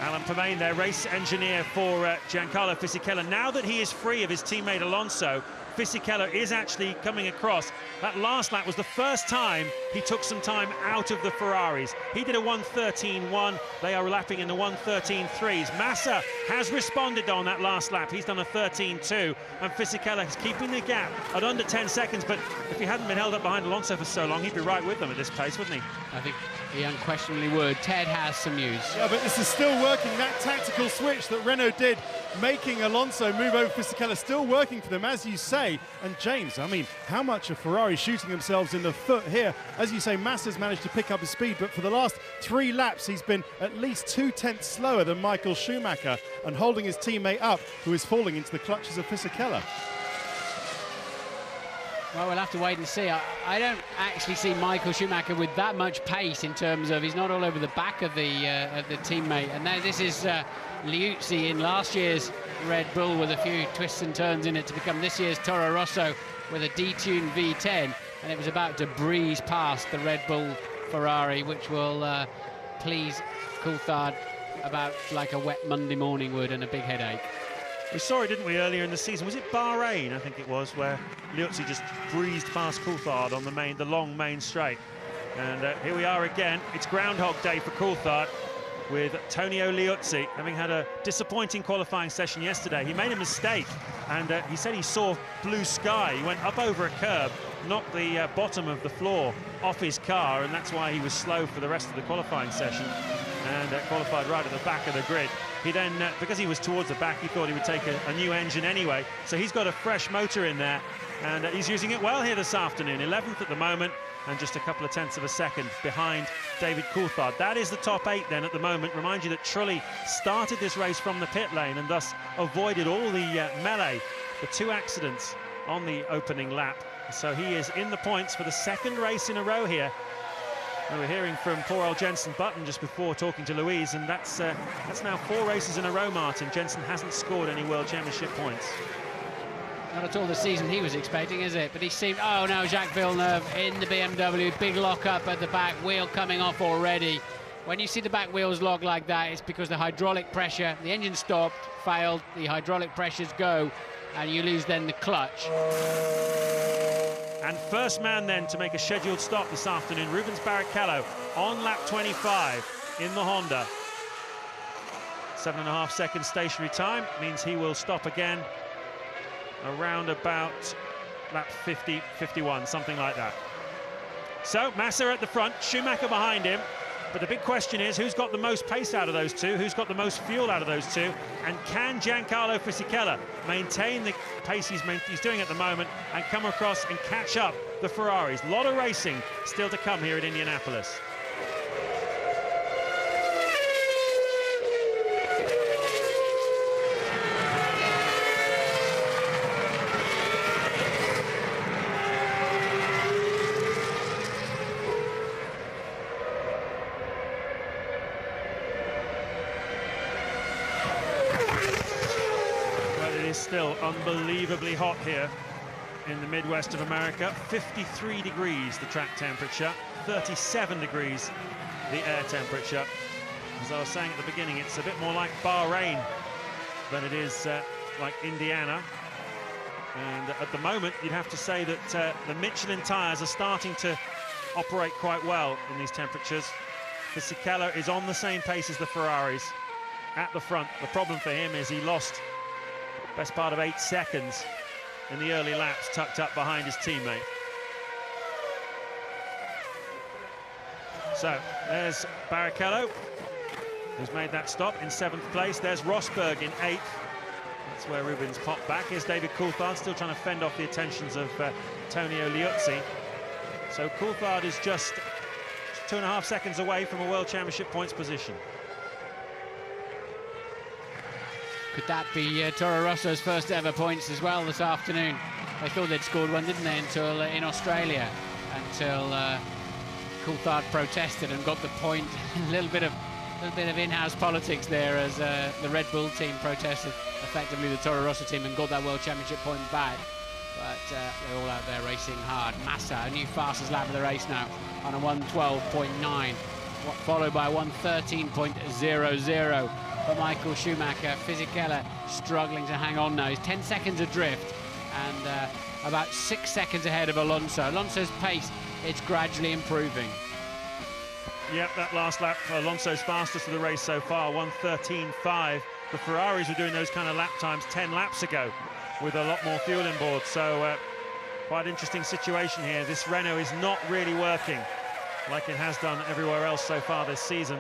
Alan Permain, their race engineer for Giancarlo Fisichella. Now that he is free of his teammate Alonso, Fisichella is actually coming across. That last lap was the first time he took some time out of the Ferraris. He did a 1:13.1. They are lapping in the 1:13.3s. Massa has responded on that last lap. He's done a 13.2, and Fisichella is keeping the gap at under 10 seconds. But if he hadn't been held up behind Alonso for so long, he'd be right with them at this pace, wouldn't he? I think he unquestionably would. Ted has some news. Yeah, but this is still working. That tactical switch that Renault did, making Alonso move over Fisichella, still working for them, as you say. And James, I mean, how much are Ferrari shooting themselves in the foot here? As you say, Massa's managed to pick up his speed, but for the last 3 laps, he's been at least 2/10 slower than Michael Schumacher and holding his teammate up, who is falling into the clutches of Fisichella. Well, we'll have to wait and see. I don't actually see Michael Schumacher with that much pace in terms of he's not all over the back of the teammate. And now this is Liuzzi in last year's Red Bull with a few twists and turns in it to become this year's Toro Rosso with a detuned V10. And it was about to breeze past the Red Bull Ferrari, which will please Coulthard about like a wet Monday morning would and a big headache. We saw it, didn't we, earlier in the season? Was it Bahrain, I think it was, where Liuzzi just breezed past Coulthard on the long main straight. And here we are again. It's Groundhog Day for Coulthard with Antonio Liuzzi, having had a disappointing qualifying session yesterday. He made a mistake, and he said he saw blue sky. He went up over a curb, knocked the bottom of the floor off his car, and that's why he was slow for the rest of the qualifying session, and qualified right at the back of the grid. He then, because he was towards the back, he thought he would take a new engine anyway. So he's got a fresh motor in there, and he's using it well here this afternoon. 11th at the moment, and just a couple of tenths of a second behind David Coulthard. That is the top 8 then at the moment. Remind you that Trulli started this race from the pit lane and thus avoided all the melee, the 2 accidents on the opening lap. So he is in the points for the 2nd race in a row here. And we're hearing from poor old Jenson Button just before talking to Louise, and that's now 4 races in a row, Martin. Jenson hasn't scored any World Championship points. Not at all the season he was expecting, is it? But he seemed... Oh, no, Jacques Villeneuve in the BMW. Big lock-up at the back, wheel coming off already. When you see the back wheels lock like that, it's because the hydraulic pressure, the engine stopped, failed, the hydraulic pressures go, and you lose then the clutch. And first man then to make a scheduled stop this afternoon, Rubens Barrichello on lap 25 in the Honda. 7.5 seconds stationary time means he will stop again around about lap 50, 51, something like that. So Massa at the front, Schumacher behind him. But the big question is, who's got the most pace out of those two? Who's got the most fuel out of those two? And can Giancarlo Fisichella maintain the pace he's doing at the moment and come across and catch up the Ferraris? A lot of racing still to come here at Indianapolis. Still unbelievably hot here in the Midwest of America. 53 degrees the track temperature, 37 degrees the air temperature. As I was saying at the beginning, it's a bit more like Bahrain than it is like Indiana. And at the moment, you'd have to say that the Michelin tyres are starting to operate quite well in these temperatures. Fisichella is on the same pace as the Ferraris at the front. The problem for him is he lost best part of 8 seconds in the early laps, tucked up behind his teammate. So there's Barrichello, who's made that stop in 7th place. There's Rosberg in 8th. That's where Rubens popped back. Here's David Coulthard, still trying to fend off the attentions of Antonio Liuzzi. So Coulthard is just 2.5 seconds away from a World Championship points position. Could that be Toro Rosso's first ever points as well this afternoon? They thought they'd scored one, didn't they, until in Australia, until Coulthard protested and got the point. a little bit of in-house politics there as the Red Bull team protested effectively the Toro Rosso team and got that World Championship point back. But they're all out there racing hard. Massa, a new fastest lap of the race now on a 1:12.9, followed by 1:13.00. For Michael Schumacher. Fisichella struggling to hang on now. He's 10 seconds adrift and about 6 seconds ahead of Alonso. Alonso's pace it's gradually improving. Yep, that last lap, Alonso's fastest of the race so far, 1:13.5. The Ferraris were doing those kind of lap times 10 laps ago with a lot more fuel in board. So quite interesting situation here. This Renault is not really working like it has done everywhere else so far this season.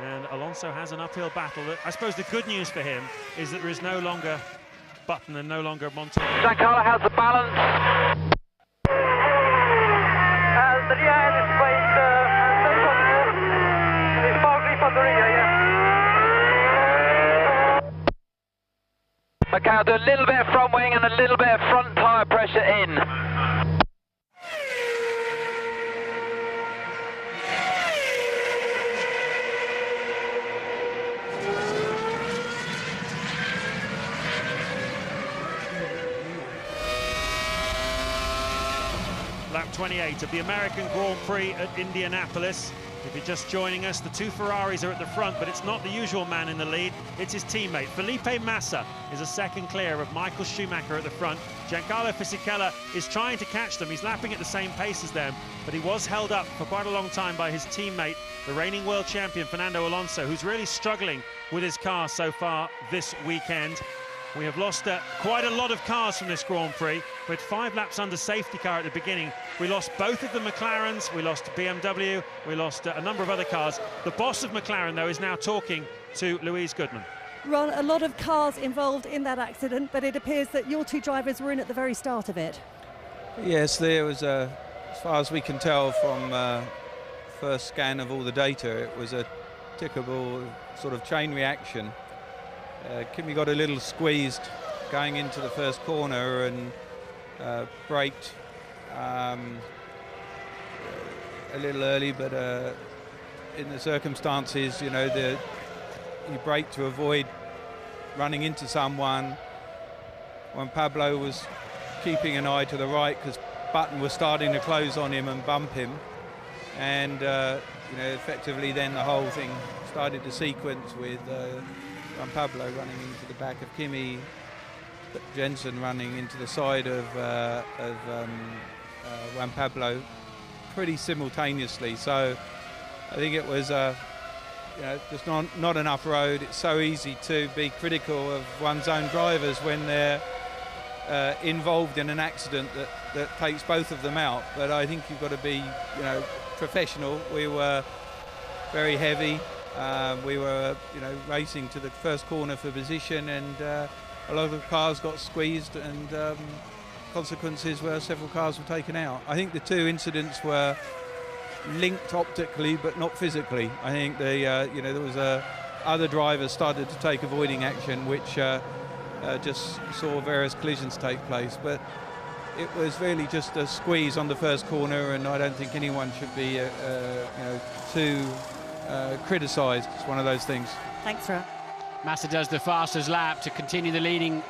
And Alonso has an uphill battle. I suppose the good news for him is that there is no longer Button and no longer Montoya. Giancarlo has the balance. And the rear end is placed is partly for the rear, yeah. Okay, I'll do a little bit of front wing and a little bit of front tyre pressure in. Lap 28 of the American Grand Prix at Indianapolis. If you're just joining us, the two Ferraris are at the front, but it's not the usual man in the lead, it's his teammate. Felipe Massa is a second clear of Michael Schumacher at the front. Giancarlo Fisichella is trying to catch them. He's lapping at the same pace as them, but he was held up for quite a long time by his teammate, the reigning world champion, Fernando Alonso, who's really struggling with his car so far this weekend. We have lost quite a lot of cars from this Grand Prix. We had 5 laps under safety car at the beginning. We lost both of the McLarens, we lost BMW, we lost a number of other cars. The boss of McLaren, though, is now talking to Louise Goodman. Ron, a lot of cars involved in that accident, but it appears that your two drivers were in at the very start of it. Yes, there was, as far as we can tell from first scan of all the data, it was a typical sort of chain reaction. Kimi got a little squeezed going into the first corner and braked a little early, but in the circumstances, you know, he braked to avoid running into someone. When Pablo was keeping an eye to the right because Button was starting to close on him and bump him, and you know, effectively then the whole thing started to sequence with Juan Pablo running into the back of Kimi, but Jenson running into the side of Juan Pablo pretty simultaneously. So I think it was you know, just not enough road. It's so easy to be critical of one's own drivers when they're involved in an accident that takes both of them out. But I think you've got to be, you know, professional. We were very heavy. We were, you know, racing to the first corner for position, and a lot of the cars got squeezed, and consequences were several cars were taken out. I think the two incidents were linked optically, but not physically. I think you know, there was other drivers started to take avoiding action, which just saw various collisions take place. But it was really just a squeeze on the first corner, and I don't think anyone should be, you know, too criticised. It's one of those things. Thanks, Ron. Massa does the fastest lap to continue the leading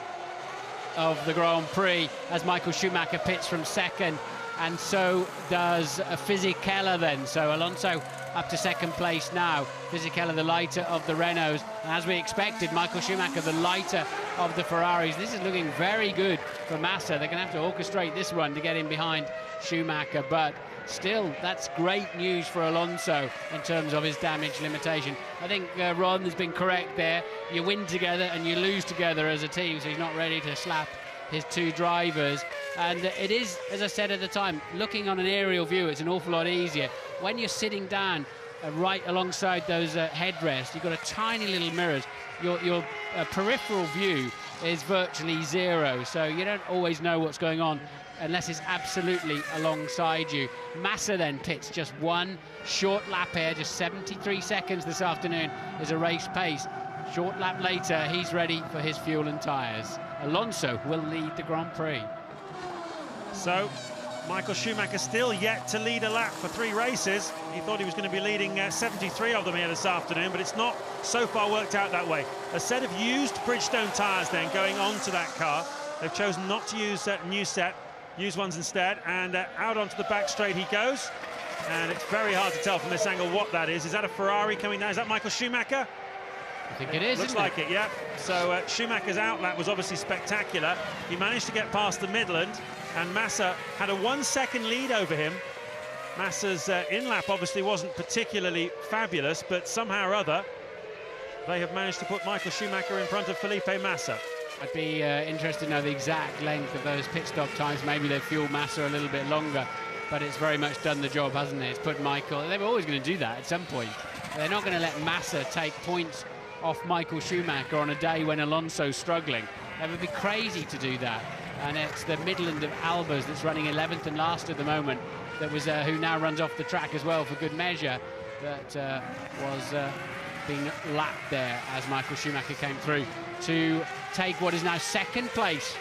of the Grand Prix as Michael Schumacher pits from second, and so does Fisichella then. So Alonso up to second place now. Fisichella the lighter of the Renaults, and as we expected, Michael Schumacher the lighter of the Ferraris. This is looking very good for Massa. They're going to have to orchestrate this run to get in behind Schumacher, but still, that's great news for Alonso in terms of his damage limitation. I think Ron has been correct there. You win together and you lose together as a team, so he's not ready to slap his two drivers. And it is, as I said at the time, looking on an aerial view, it's an awful lot easier. When you're sitting down right alongside those headrests, you've got a tiny little mirrors. Your peripheral view is virtually zero, so you don't always know what's going on unless it's absolutely alongside you. Massa then pits just one short lap here, just 73 seconds this afternoon is a race pace. Short lap later, he's ready for his fuel and tyres. Alonso will lead the Grand Prix. So, Michael Schumacher still yet to lead a lap for 3 races. He thought he was going to be leading 73 of them here this afternoon, but it's not so far worked out that way. A set of used Bridgestone tyres then going on to that car. They've chosen not to use that new set, use ones instead, and out onto the back straight he goes. And it's very hard to tell from this angle what that is. Is that a Ferrari coming down? Is that Michael Schumacher? I think it is. Looks like it, yeah. So Schumacher's outlap was obviously spectacular. He managed to get past the Midland, and Massa had a 1 second lead over him Massa's in-lap obviously wasn't particularly fabulous, but somehow or other, they have managed to put Michael Schumacher in front of Felipe Massa. I'd be interested to know the exact length of those pit stop times. Maybe they've fueled Massa a little bit longer, but it's very much done the job, hasn't it? It's put Michael... They were always going to do that at some point. They're not going to let Massa take points off Michael Schumacher on a day when Alonso's struggling. They would be crazy to do that. And it's the Midland of Albers that's running 11th and last at the moment, that was who now runs off the track as well for good measure, that was being lapped there as Michael Schumacher came through to take what is now second place,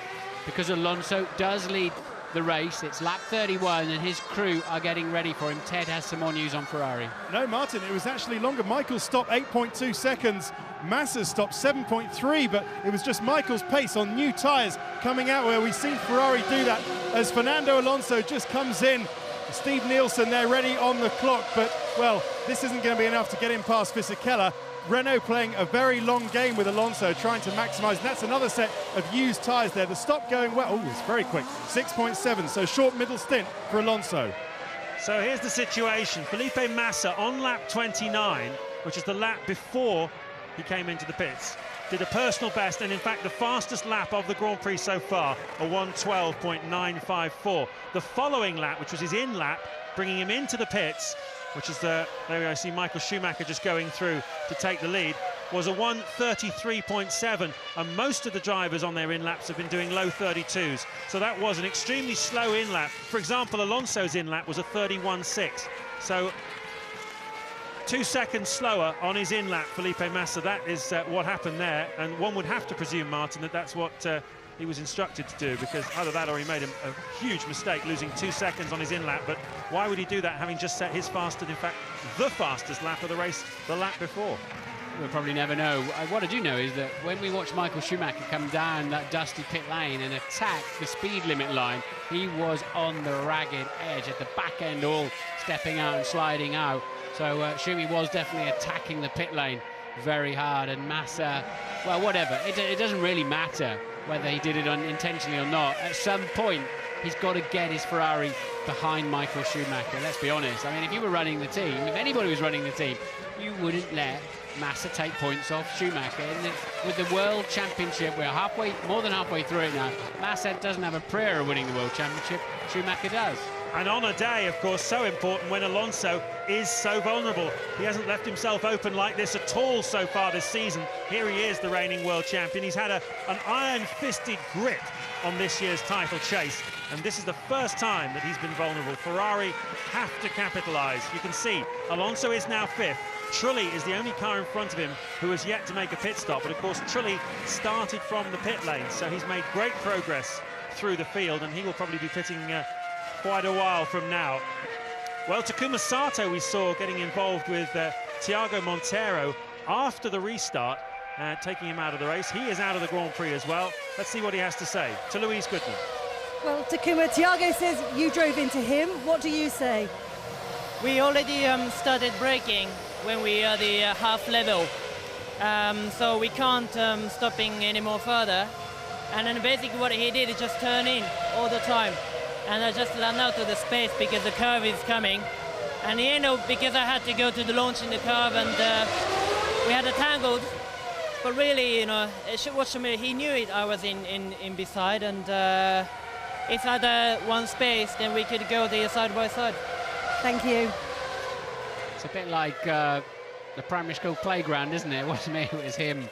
because Alonso does lead the race. It's lap 31 and his crew are getting ready for him. Ted has some more news on Ferrari. No, Martin, it was actually longer. Michael's stopped 8.2 seconds. Massa's stopped 7.3, but it was just Michael's pace on new tyres coming out where we've seen Ferrari do that as Fernando Alonso just comes in. Steve Nielsen there ready on the clock, but, well, this isn't going to be enough to get him past Fisichella. Renault playing a very long game with Alonso, trying to maximise, and that's another set of used tyres there. The stop going well. Oh, it's very quick. 6.7, so short middle stint for Alonso. So here's the situation. Felipe Massa on lap 29, which is the lap before he came into the pits, did a personal best, and in fact the fastest lap of the Grand Prix so far, a 1:12.954. The following lap, which was his in lap, bringing him into the pits, which is there I see Michael Schumacher just going through to take the lead, was a 1:33.7, and most of the drivers on their in-laps have been doing low 32s, so that was an extremely slow in-lap. For example, Alonso's in-lap was a 31.6, so 2 seconds slower on his in-lap, Felipe Massa. That is what happened there, and one would have to presume, Martin, that that's what he was instructed to do, because either that or he made a huge mistake losing 2 seconds on his in-lap. But why would he do that, having just set his fastest, in fact the fastest lap of the race the lap before? We'll probably never know. What I do know is that when we watch Michael Schumacher come down that dusty pit lane and attack the speed limit line, he was on the ragged edge at the back end, all stepping out and sliding out. So Schumi was definitely attacking the pit lane very hard, and Massa, well, whatever. It doesn't really matter whether he did it intentionally or not. At some point, he's got to get his Ferrari behind Michael Schumacher. Let's be honest. I mean, if you were running the team, if anybody was running the team, you wouldn't let Massa take points off Schumacher. With the World Championship, we're more than halfway through it now. Massa doesn't have a prayer of winning the World Championship. Schumacher does. And on a day, of course, so important when Alonso is so vulnerable. He hasn't left himself open like this at all so far this season. Here he is, the reigning world champion. He's had an iron-fisted grip on this year's title chase, and this is the first time that he's been vulnerable. Ferrari have to capitalise. You can see Alonso is now 5th. Trulli is the only car in front of him who has yet to make a pit stop, but of course Trulli started from the pit lane, so he's made great progress through the field, and he will probably be pitting quite a while from now. Well, Takuma Sato we saw getting involved with Thiago Monteiro after the restart, taking him out of the race. He is out of the Grand Prix as well. Let's see what he has to say to Louise Goodman. Well, Takuma, Thiago says you drove into him. What do you say? We already started braking when we are the half level, so we can't stopping any more further. And then basically what he did is just turn in all the time. And I just ran out of the space because the curve is coming. And he ended up, because I had to go to the launch in the curve, and we had a tangled. But really, you know, he knew it. I was in beside, and if I had one space, then we could go there side by side. Thank you. It's a bit like the primary school playground, isn't it? It wasn't me, it was him.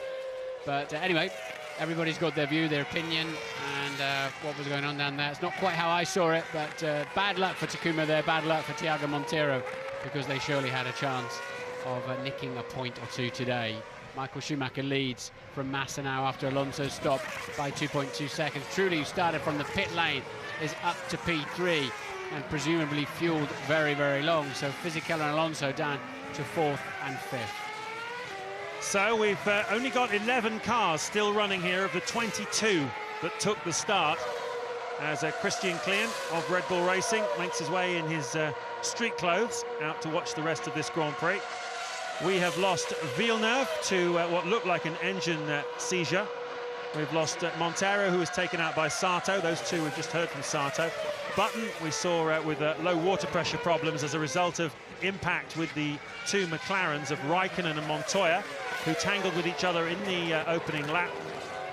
But anyway, everybody's got their view, their opinion, and what was going on down there. It's not quite how I saw it, but bad luck for Takuma there, bad luck for Thiago Monteiro, because they surely had a chance of nicking a point or two today. Michael Schumacher leads from Massa now after Alonso's stop by 2.2 seconds. Trulli, who started from the pit lane, is up to P3 and presumably fueled very, very long. So Fisichella and Alonso down to 4th and 5th. So we've only got 11 cars still running here of the 22 that took the start, as Christian Klien of Red Bull Racing makes his way in his street clothes out to watch the rest of this Grand Prix. We have lost Villeneuve to what looked like an engine seizure. We've lost Monteiro, who was taken out by Sato. Those two we've just heard from Sato. Button we saw with low water pressure problems as a result of impact with the two McLarens of Raikkonen and Montoya, who tangled with each other in the opening lap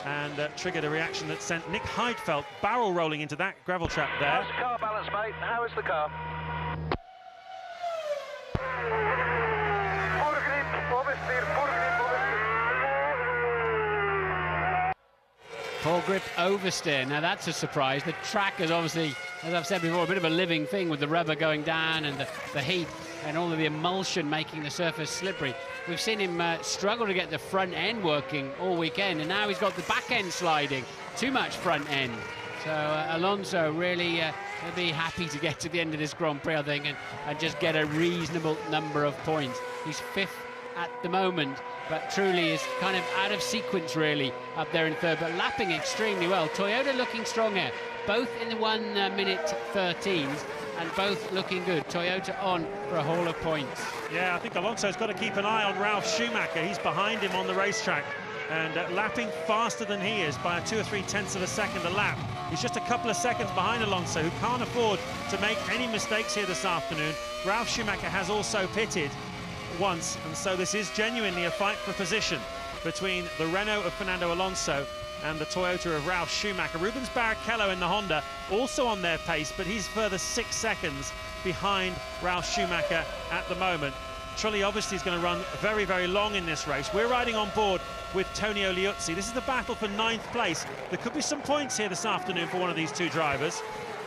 and triggered a reaction that sent Nick Heidfeld barrel rolling into that gravel trap there. How's the car balance, mate? How is the car? Poor grip oversteer. Now that's a surprise. The track is obviously, as I've said before, a bit of a living thing with the rubber going down and the heat and all of the emulsion making the surface slippery. We've seen him struggle to get the front end working all weekend, and now he's got the back end sliding. Too much front end. So Alonso really will be happy to get to the end of this Grand Prix, I think, and just get a reasonable number of points. He's 5th at the moment, but truly is kind of out of sequence really up there in 3rd, but lapping extremely well. Toyota looking strong here, both in the 1 minute 13s and both looking good. Toyota on for a haul of points. Yeah, I think Alonso's got to keep an eye on Ralf Schumacher. He's behind him on the racetrack and lapping faster than he is by 2 or 3 tenths of a second a lap. He's just a couple of seconds behind Alonso, who can't afford to make any mistakes here this afternoon. Ralf Schumacher has also pitted once, and so this is genuinely a fight for position between the Renault of Fernando Alonso and the Toyota of Ralf Schumacher. Rubens Barrichello in the Honda also on their pace, but he's further 6 seconds behind Ralf Schumacher at the moment. Trulli obviously is going to run very, very long in this race. We're riding on board with Tonio Liuzzi. This is the battle for 9th place. There could be some points here this afternoon for one of these two drivers,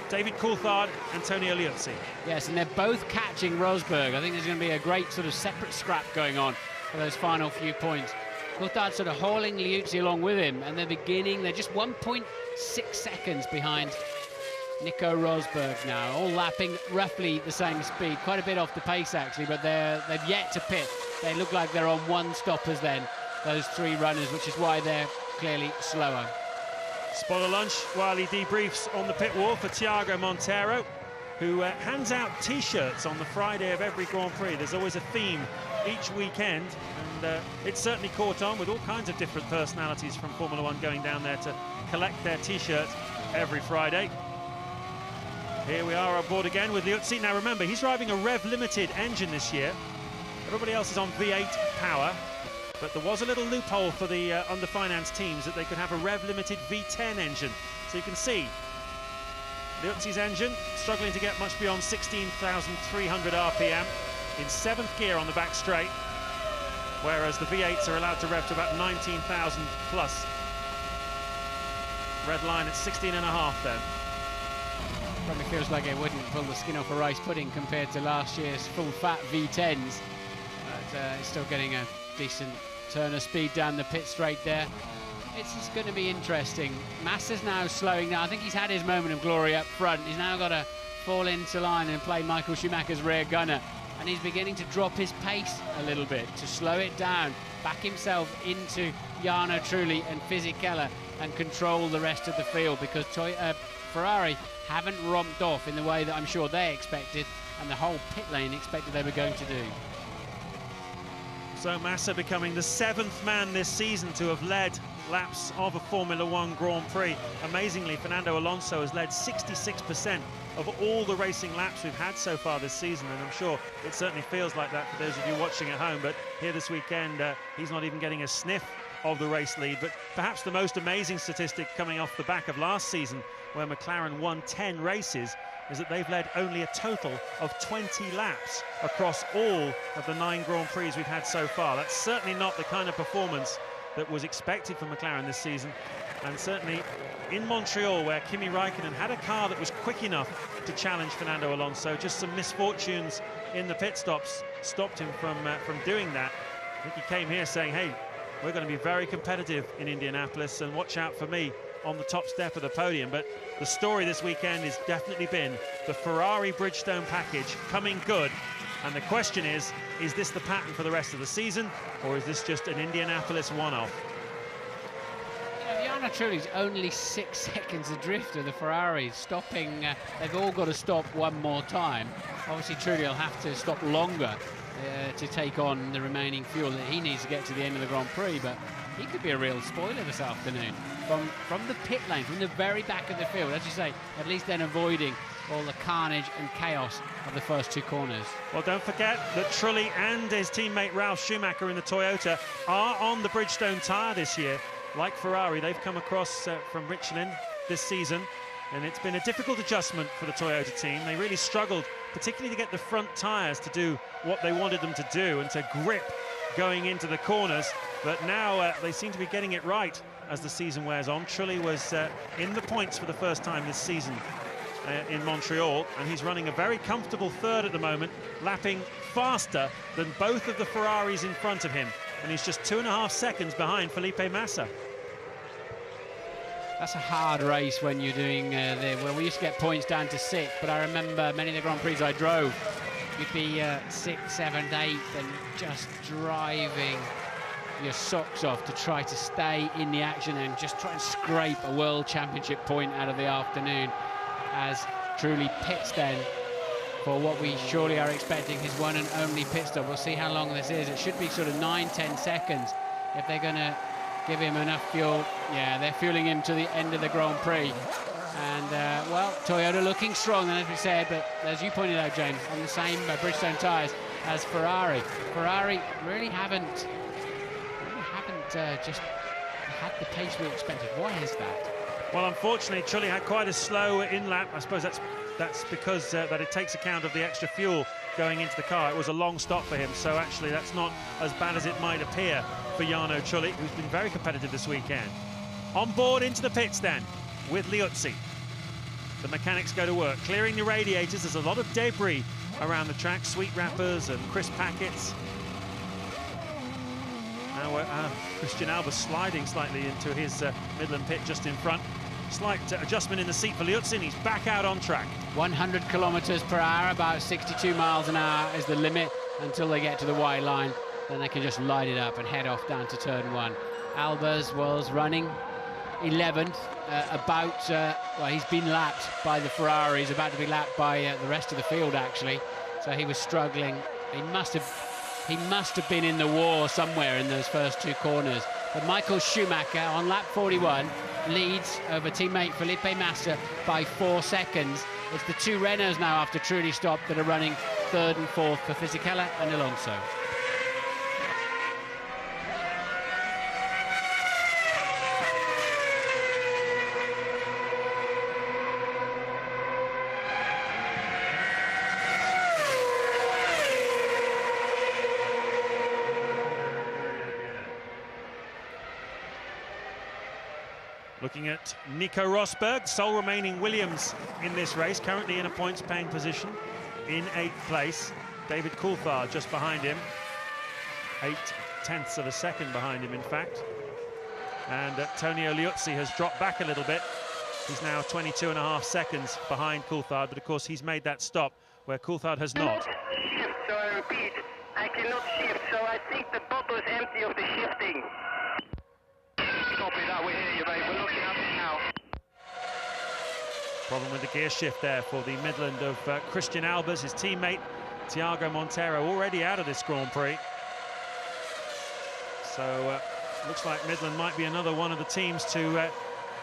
David Coulthard and Tonio Liuzzi. Yes, and they're both catching Rosberg. I think there's going to be a great sort of separate scrap going on for those final few points. Coulthard sort of hauling Liuzzi along with him, and they're just 1.6 seconds behind Nico Rosberg now, all lapping roughly the same speed, quite a bit off the pace actually, but they've yet to pit. They look like they're on one stoppers then, those 3 runners, which is why they're clearly slower. Spot of lunch while he debriefs on the pit wall for Thiago Monteiro, who hands out T-shirts on the Friday of every Grand Prix. There's always a theme each weekend, and it's certainly caught on with all kinds of different personalities from Formula One going down there to collect their T-shirts every Friday. Here we are on board again with Liuzzi. Now remember, he's driving a rev-limited engine this year. Everybody else is on V8 power, but there was a little loophole for the under-financed teams that they could have a rev-limited V10 engine. So you can see Liuzzi's engine struggling to get much beyond 16,300 RPM in 7th gear on the back straight, whereas the V8s are allowed to rev to about 19,000 plus. Red line at 16.5 then. Probably feels like it wouldn't pull the skin off a rice pudding compared to last year's full-fat V10s. But it's still getting a decent turn of speed down the pit straight there. It's just going to be interesting. Massa's now slowing down. I think he's had his moment of glory up front. He's now got to fall into line and play Michael Schumacher's rear gunner. And he's beginning to drop his pace a little bit, to slow it down, back himself into Jarno Trulli and Fisichella and control the rest of the field, because Ferrari haven't romped off in the way that I'm sure they expected and the whole pit lane expected they were going to do. So Massa becoming the 7th man this season to have led laps of a Formula One Grand Prix. Amazingly, Fernando Alonso has led 66% of all the racing laps we've had so far this season, and I'm sure it certainly feels like that for those of you watching at home. But here this weekend, he's not even getting a sniff of the race lead. But perhaps the most amazing statistic coming off the back of last season, where McLaren won 10 races, is that they've led only a total of 20 laps across all of the 9 Grand Prix we've had so far. That's certainly not the kind of performance that was expected from McLaren this season, and certainly in Montreal, where Kimi Raikkonen had a car that was quick enough to challenge Fernando Alonso. Just some misfortunes in the pit stops stopped him from doing that. I think he came here saying, hey, we're going to be very competitive in Indianapolis, and watch out for me on the top step of the podium. But the story this weekend has definitely been the Ferrari Bridgestone package coming good. And the question is this the pattern for the rest of the season, or is this just an Indianapolis one-off? Jarno Trulli's only 6 seconds adrift of the Ferraris, stopping. They've all got to stop one more time. Obviously, Trulli will have to stop longer to take on the remaining fuel that he needs to get to the end of the Grand Prix, but he could be a real spoiler this afternoon. From the pit lane, from the very back of the field, as you say, at least then avoiding all the carnage and chaos of the first two corners. Well, don't forget that Trulli and his teammate Ralf Schumacher in the Toyota are on the Bridgestone tyre this year. Like Ferrari, they've come across from Michelin this season, and it's been a difficult adjustment for the Toyota team. They really struggled, particularly to get the front tyres to do what they wanted them to do and to grip going into the corners. But now they seem to be getting it right as the season wears on. Trulli was in the points for the first time this season in Montreal, and he's running a very comfortable third at the moment, lapping faster than both of the Ferraris in front of him, and he's just 2.5 seconds behind Felipe Massa. That's a hard race when you're doing well, we used to get points down to 6, but I remember many of the Grand Prix I drove, you'd be 6th, 7th, 8th, and just driving your socks off to try to stay in the action and just try and scrape a World Championship point out of the afternoon, as truly pits then for what we surely are expecting his one and only pit stop. We'll see how long this is. It should be sort of 9-10 seconds if they're going to give him enough fuel. Yeah, they're fueling him to the end of the Grand Prix. And, well, Toyota looking strong, then, as we said, but as you pointed out, James, on the same Bridgestone tyres as Ferrari. Ferrari really haven't just had the pace we expected. Why is that? Well, unfortunately, Trulli had quite a slow in-lap. I suppose that's because that it takes account of the extra fuel going into the car. It was a long stop for him, so actually that's not as bad as it might appear for Jarno Trulli, who's been very competitive this weekend. On board into the pits then with Liuzzi. The mechanics go to work, clearing the radiators. There's a lot of debris around the track, sweet wrappers and crisp packets. Now Christian Albers sliding slightly into his Midland pit just in front. Slight adjustment in the seat for Liuzzi, and he's back out on track. 100 kilometers per hour, about 62 miles an hour is the limit until they get to the white line. Then they can just light it up and head off down to turn 1. Albers was running 11th, well, he's been lapped by the Ferraris, about to be lapped by the rest of the field, actually. So he was struggling. He must have been in the war somewhere in those first two corners. But Michael Schumacher on lap 41 leads over teammate Felipe Massa by 4 seconds. It's the two Renaults now after Trulli stopped that are running 3rd and 4th for Fisichella and Alonso. Looking at Nico Rosberg, sole remaining Williams in this race, currently in a points-paying position in 8th place. David Coulthard just behind him, 0.8 of a second behind him, in fact. And Antonio Liuzzi has dropped back a little bit. He's now 22.5 seconds behind Coulthard, but of course he's made that stop where Coulthard has not. Shift, so I repeat, I cannot shift, so I think the bottle is empty of the shifting. Copy that, we hear you, mate. We're looking at it now. Problem with the gear shift there for the Midland of Christian Albers, his teammate Tiago Monteiro, already out of this Grand Prix. So looks like Midland might be another one of the teams to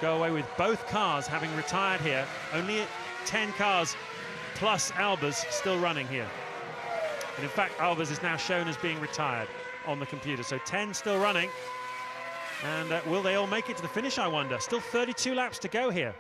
go away with both cars having retired here. Only 10 cars plus Albers still running here. And in fact, Albers is now shown as being retired on the computer. So 10 still running. And will they all make it to the finish, I wonder? Still 32 laps to go here.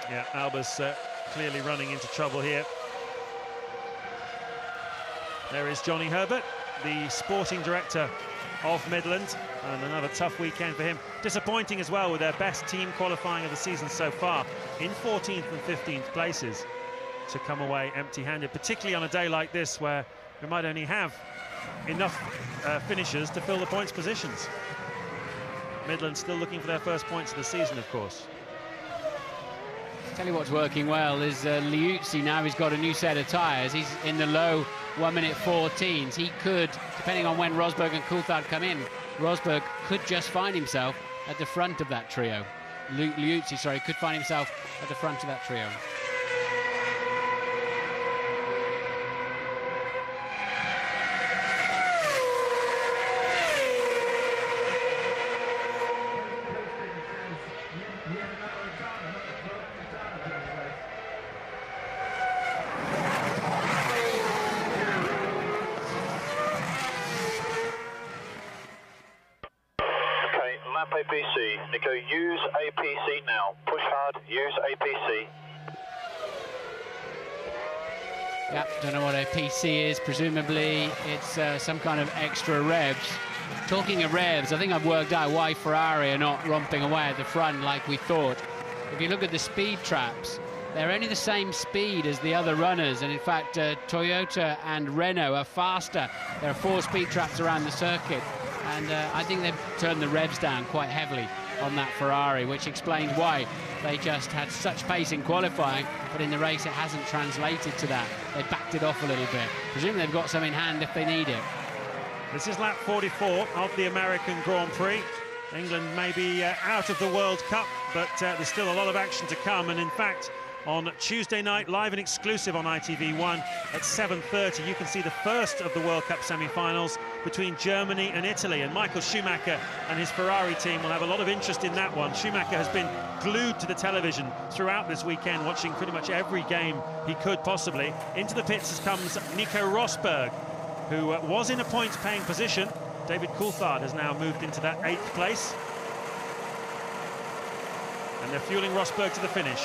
Yeah, Albers clearly running into trouble here. There is Johnny Herbert, the sporting director of Midland, and another tough weekend for him. Disappointing as well with their best team qualifying of the season so far, in 14th and 15th places, to come away empty-handed, particularly on a day like this where we might only have enough finishers to fill the points positions. Midland still looking for their first points of the season, of course. Tell you what's working well is Liuzzi. Now he's got a new set of tyres. He's in the low 1:14s. He could, depending on when Rosberg and Coulthard come in, Rosberg could just find himself at the front of that trio. Liuzzi, sorry, could find himself at the front of that trio. APC. Nico, use APC now. Push hard, use APC. Yeah, don't know what APC is. Presumably it's some kind of extra revs. Talking of revs, I think I've worked out why Ferrari are not romping away at the front like we thought. If you look at the speed traps, they're only the same speed as the other runners, and in fact Toyota and Renault are faster. There are 4 speed traps around the circuit. And I think they've turned the revs down quite heavily on that Ferrari, which explains why they just had such pace in qualifying, but in the race it hasn't translated to that. They backed it off a little bit. Presumably they've got some in hand if they need it. This is lap 44 of the American Grand Prix. England may be out of the World Cup, but there's still a lot of action to come. And in fact, on Tuesday night, live and exclusive on ITV1 at 7:30, you can see the first of the World Cup semi-finals between Germany and Italy. And Michael Schumacher and his Ferrari team will have a lot of interest in that one. Schumacher has been glued to the television throughout this weekend, watching pretty much every game he could possibly. Into the pits comes Nico Rosberg, who was in a points-paying position. David Coulthard has now moved into that 8th place. And they're fueling Rosberg to the finish.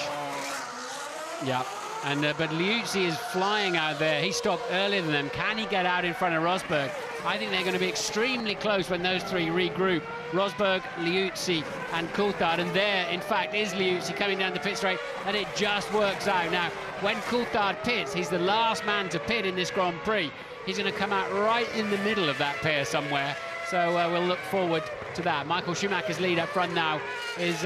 Yeah, and but Liuzzi is flying out there. He stopped earlier than them. Can he get out in front of Rosberg? I think they're going to be extremely close when those three regroup. Rosberg, Liuzzi and Coulthard. And there, in fact, is Liuzzi coming down the pit straight, and it just works out. Now, when Coulthard pits, he's the last man to pit in this Grand Prix. He's going to come out right in the middle of that pair somewhere. So we'll look forward to that. Michael Schumacher's lead up front now is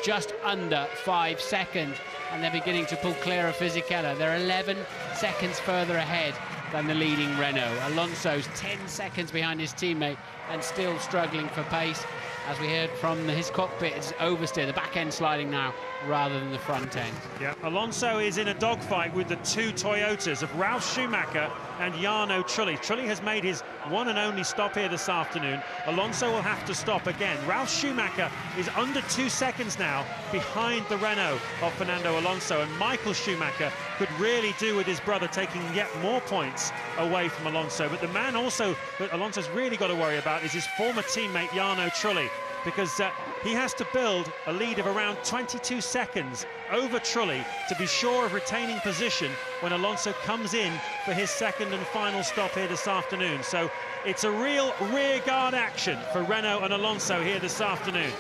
just under 5 seconds. And they're beginning to pull clear of Fisichella. They're 11 seconds further ahead than the leading Renault. Alonso's 10 seconds behind his teammate and still struggling for pace. As we heard from his cockpit, it's oversteer, the back end sliding now rather than the front end. Yeah, Alonso is in a dogfight with the 2 Toyotas of Ralf Schumacher and Jarno Trulli. Trulli has made his one and only stop here this afternoon. Alonso will have to stop again. Ralf Schumacher is under 2 seconds now behind the Renault of Fernando Alonso, and Michael Schumacher could really do with his brother taking yet more points away from Alonso. But the man also that Alonso's really got to worry about is his former teammate Jarno Trulli, because he has to build a lead of around 22 seconds over Trulli to be sure of retaining position when Alonso comes in for his second and final stop here this afternoon. So it's a real rearguard action for Renault and Alonso here this afternoon.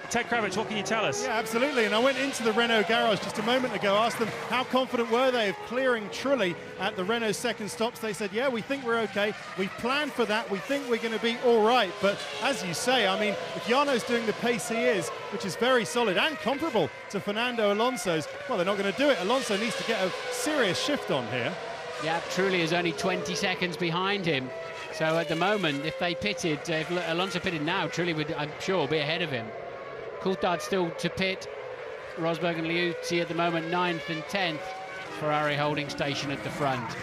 Ted Kravitz, what can you tell us? Yeah, absolutely. And I went into the Renault garage just a moment ago, asked them how confident were they of clearing Trulli at the Renault second stops. They said, yeah, we think we're okay. We planned for that. We think we're going to be all right. But as you say, I mean, if Jarno's doing the pace he is, which is very solid and comparable to Fernando Alonso's, well, they're not going to do it. Alonso needs to get a serious shift on here. Yeah, Trulli is only 20 seconds behind him. So at the moment, if they pitted, if Alonso pitted now, Trulli would, I'm sure, be ahead of him. Coulthard still to pit. Rosberg and Liuzzi at the moment 9th and 10th. Ferrari holding station at the front.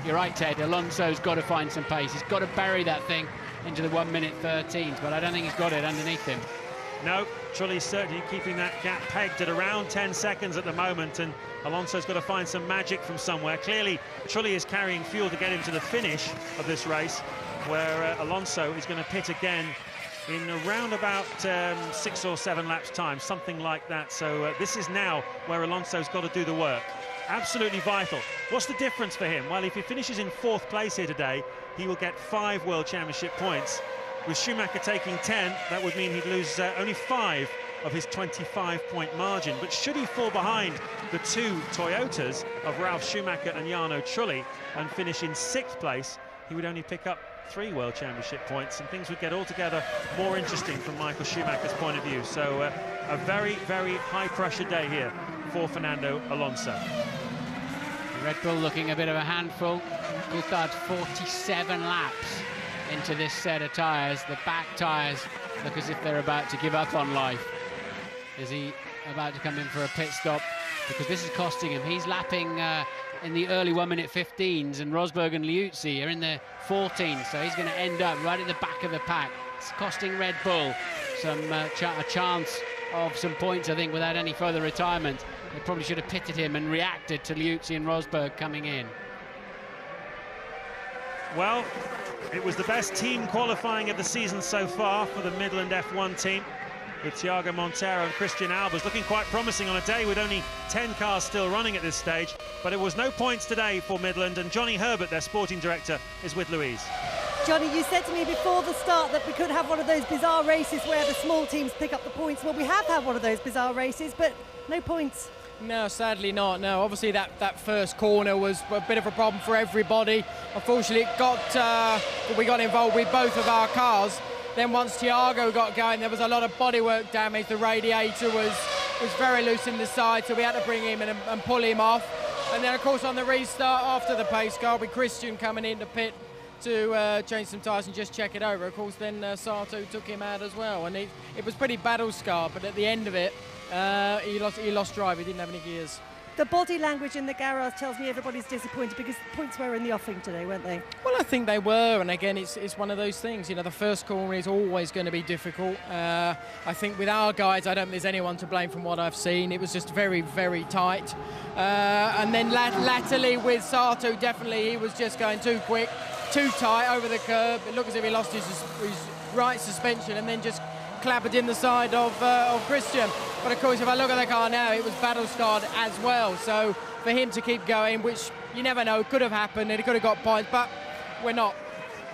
You're right, Ted. Alonso's got to find some pace. He's got to bury that thing into the 1:13, but I don't think he's got it underneath him. No, Trulli's certainly keeping that gap pegged at around 10 seconds at the moment, and Alonso's got to find some magic from somewhere. Clearly, Trulli is carrying fuel to get him to the finish of this race, where Alonso is going to pit again in around about 6 or 7 laps time, something like that. So this is now where Alonso's got to do the work. Absolutely vital. What's the difference for him? Well, if he finishes in 4th place here today, he will get 5 World Championship points. With Schumacher taking 10, that would mean he'd lose only 5 of his 25-point margin. But should he fall behind the 2 Toyotas of Ralf Schumacher and Jarno Trulli and finish in 6th place, he would only pick up 3 World Championship points, and things would get altogether more interesting from Michael Schumacher's point of view. So a very, very high-pressure day here for Fernando Alonso. Red Bull looking a bit of a handful. Coulthard 47 laps into this set of tyres. The back tyres look as if they're about to give up on life. Is he about to come in for a pit stop? Because this is costing him. He's lapping in the early 1 minute 15s, and Rosberg and Liuzzi are in the 14s, so he's going to end up right at the back of the pack. It's costing Red Bull a chance of some points, I think, without any further retirement. They probably should have pitted him and reacted to Liuzzi and Rosberg coming in. Well, it was the best team qualifying of the season so far for the Midland F1 team, with Thiago Monteiro and Christian Albers looking quite promising on a day with only 10 cars still running at this stage. But it was no points today for Midland, and Johnny Herbert, their sporting director, is with Louise. Johnny, you said to me before the start that we could have one of those bizarre races where the small teams pick up the points. Well, we have had one of those bizarre races, but no points. No, sadly not. No, obviously that first corner was a bit of a problem for everybody. Unfortunately, we got involved with both of our cars. Then once Thiago got going, there was a lot of bodywork damage. The radiator was very loose in the side, so we had to bring him in and pull him off. And then, of course, on the restart after the pace car, with Christian coming into pit to change some tyres and just check it over. Of course, then Sato took him out as well, and it was pretty battle-scarred. But at the end of it, he lost drive. He didn't have any gears. The body language in the garage tells me everybody's disappointed, because the points were in the offing today, weren't they? Well, I think they were, and again, it's one of those things. You know, the first corner is always going to be difficult. I think with our guys, I don't think there's anyone to blame from what I've seen. It was just very, very tight. And then latterly with Sato, definitely he was just going too quick, too tight over the curb. It looked as if he lost his right suspension and then just clobbered in the side of Christian. But of course, if I look at the car now, it was battle-scarred as well. So for him to keep going, which you never know, could have happened, and he could have got points, but we're not.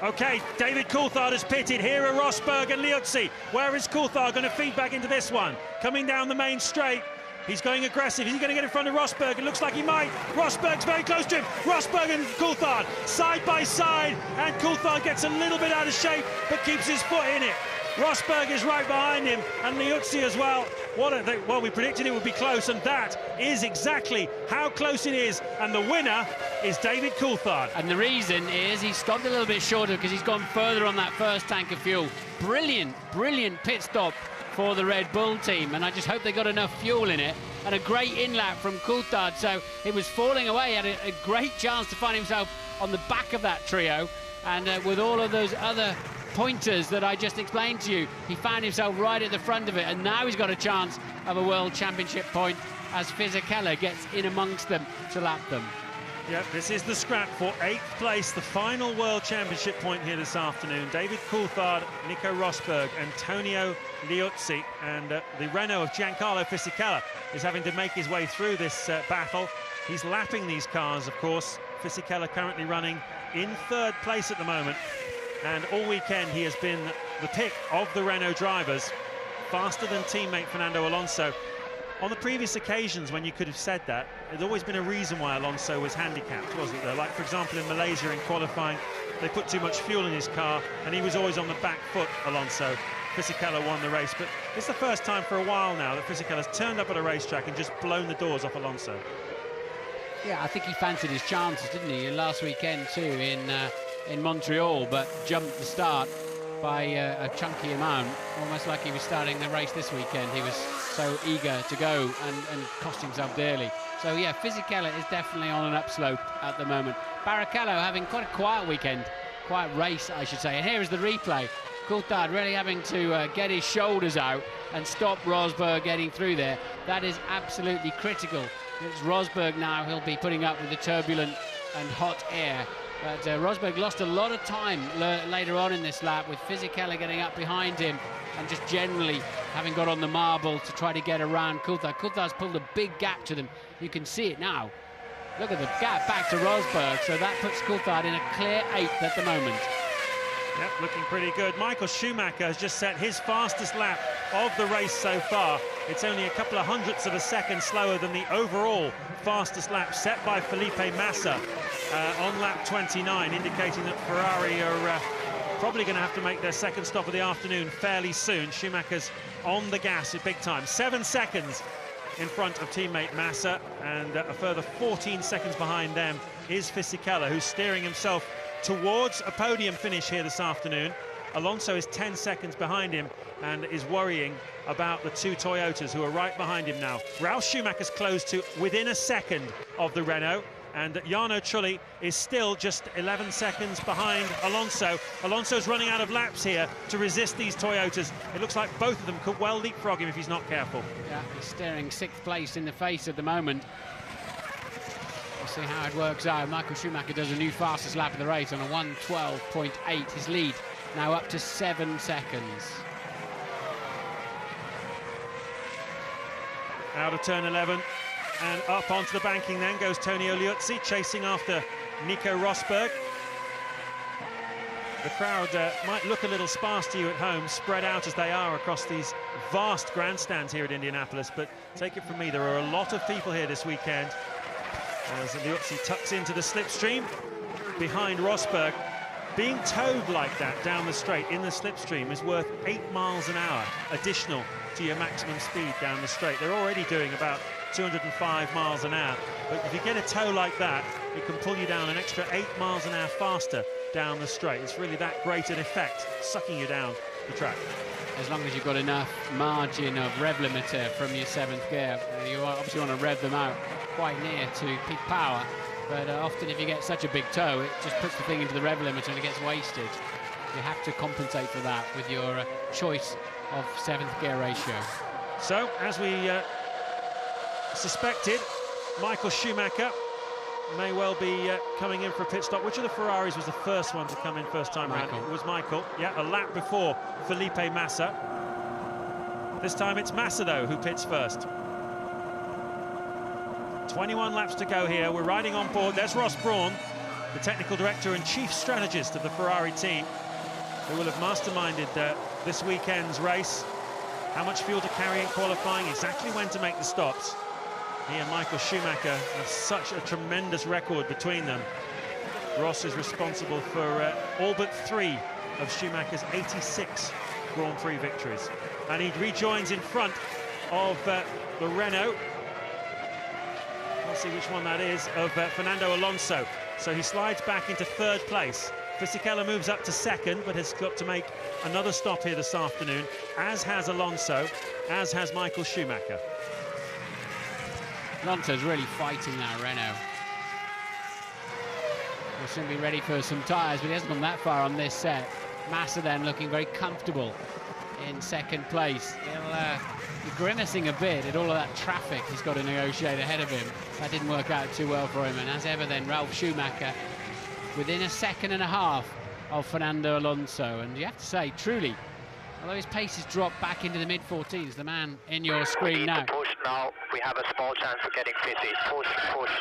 Okay, David Coulthard has pitted. Here are Rosberg and Liuzzi. Where is Coulthard going to feed back into this one? Coming down the main straight. He's going aggressive. Is he going to get in front of Rosberg? It looks like he might. Rosberg's very close to him. Rosberg and Coulthard side by side, and Coulthard gets a little bit out of shape but keeps his foot in it. Rosberg is right behind him, and Liuzzi as well. Well, we predicted it would be close, and that is exactly how close it is. And the winner is David Coulthard. And the reason is he stopped a little bit shorter because he's gone further on that first tank of fuel. Brilliant, brilliant pit stop for the Red Bull team, and I just hope they got enough fuel in it. And a great in-lap from Coulthard, so it was falling away. He had a great chance to find himself on the back of that trio, and with all of those other pointers that I just explained to you, he found himself right at the front of it, and now he's got a chance of a World Championship point as Fisichella gets in amongst them to lap them. Yep, this is the scrap for 8th place, the final World Championship point here this afternoon. David Coulthard, Nico Rosberg, Antonio Liuzzi, and the Renault of Giancarlo Fisichella is having to make his way through this battle. He's lapping these cars, of course. Fisichella currently running in 3rd place at the moment, and all weekend he has been the pick of the Renault drivers, faster than teammate Fernando Alonso. On the previous occasions when you could have said that, there's always been a reason why Alonso was handicapped, wasn't there? Like, for example, in Malaysia in qualifying, they put too much fuel in his car and he was always on the back foot, Alonso. Fisichella won the race, but it's the first time for a while now that Fisichella's turned up at a racetrack and just blown the doors off Alonso. Yeah, I think he fancied his chances, didn't he, last weekend too in Montreal, but jumped the start by a chunky amount, almost like he was starting the race this weekend. He was so eager to go and cost himself dearly. So yeah, Fisichella is definitely on an upslope at the moment. Barrichello having quite a quiet weekend, quiet race I should say, and here is the replay. Coulthard really having to get his shoulders out and stop Rosberg getting through there. That is absolutely critical. It's Rosberg now, he'll be putting up with the turbulent and hot air. But Rosberg lost a lot of time later on in this lap, with Fisichella getting up behind him and just generally having got on the marble to try to get around Coulthard. Coulthard's pulled a big gap to them. You can see it now. Look at the gap back to Rosberg, so that puts Coulthard in a clear 8th at the moment. Yep, looking pretty good. Michael Schumacher has just set his fastest lap of the race so far. It's only a couple of hundredths of a second slower than the overall fastest lap set by Felipe Massa on lap 29, indicating that Ferrari are probably going to have to make their second stop of the afternoon fairly soon. Schumacher's on the gas at big time. 7 seconds in front of teammate Massa, and a further 14 seconds behind them is Fisichella, who's steering himself towards a podium finish here this afternoon. Alonso is 10 seconds behind him and is worrying about the two Toyotas who are right behind him now. Ralf Schumacher's close to within a second of the Renault, and Jarno Trulli is still just 11 seconds behind Alonso. Alonso's running out of laps here to resist these Toyotas. It looks like both of them could well leapfrog him if he's not careful. Yeah, he's staring 6th place in the face at the moment. We'll see how it works out. Michael Schumacher does a new fastest lap of the race on a 1:12.8. His lead now up to 7 seconds. Out of turn 11 and up onto the banking then goes Tony Oliuzzi, chasing after Nico Rosberg. The crowd might look a little sparse to you at home, spread out as they are across these vast grandstands here at Indianapolis, but take it from me, there are a lot of people here this weekend as Oliuzzi tucks into the slipstream behind Rosberg. Being towed like that down the straight in the slipstream is worth 8 miles an hour additional to your maximum speed down the straight. They're already doing about 205 miles an hour, but if you get a tow like that, it can pull you down an extra 8 miles an hour faster down the straight. It's really that great an effect, sucking you down the track. As long as you've got enough margin of rev limiter from your 7th gear, you obviously want to rev them out quite near to peak power. But often if you get such a big tow, it just puts the thing into the rev limiter and it gets wasted. You have to compensate for that with your choice of 7th gear ratio. So, as we suspected, Michael Schumacher may well be coming in for a pit stop. Which of the Ferraris was the first one to come in first time around? It was Michael, yeah, a lap before Felipe Massa. This time it's Massa, though, who pits first. 21 laps to go here. We're riding on board. There's Ross Brawn, the technical director and chief strategist of the Ferrari team, who will have masterminded this weekend's race. How much fuel to carry in qualifying, exactly when to make the stops. He and Michael Schumacher have such a tremendous record between them. Ross is responsible for all but 3 of Schumacher's 86 Grand Prix victories. And he rejoins in front of the Renault. I'll see which one that is, of Fernando Alonso. So he slides back into 3rd place. Fisichella moves up to 2nd, but has got to make another stop here this afternoon, as has Alonso, as has Michael Schumacher. Alonso's really fighting that Renault. Will soon be ready for some tyres, but he hasn't gone that far on this set. Massa then looking very comfortable in 2nd place. He'll be grimacing a bit at all of that traffic he's got to negotiate ahead of him. That didn't work out too well for him, and as ever then Ralf Schumacher within 1.5 seconds of Fernando Alonso. And you have to say, truly, although his pace has dropped back into the mid-14s, the man in your screen now. Push now, we have a small chance of getting 50. Push, push.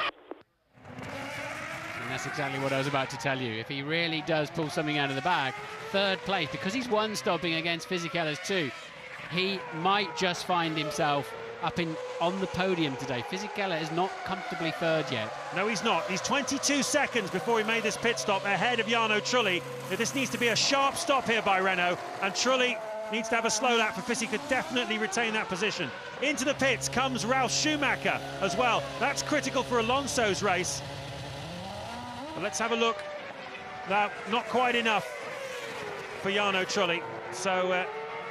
And that's exactly what I was about to tell you. If he really does pull something out of the bag, 3rd place, because he's 1 stopping against Fisichella's 2, he might just find himself up on the podium today. Fisichella is not comfortably 3rd yet. No, he's not. He's 22 seconds before he made this pit stop ahead of Jarno Trulli. This needs to be a sharp stop here by Renault, and Trulli needs to have a slow lap for Fisi, could definitely retain that position. Into the pits comes Ralf Schumacher as well. That's critical for Alonso's race. But let's have a look. Now, not quite enough for Jarno Trulli. So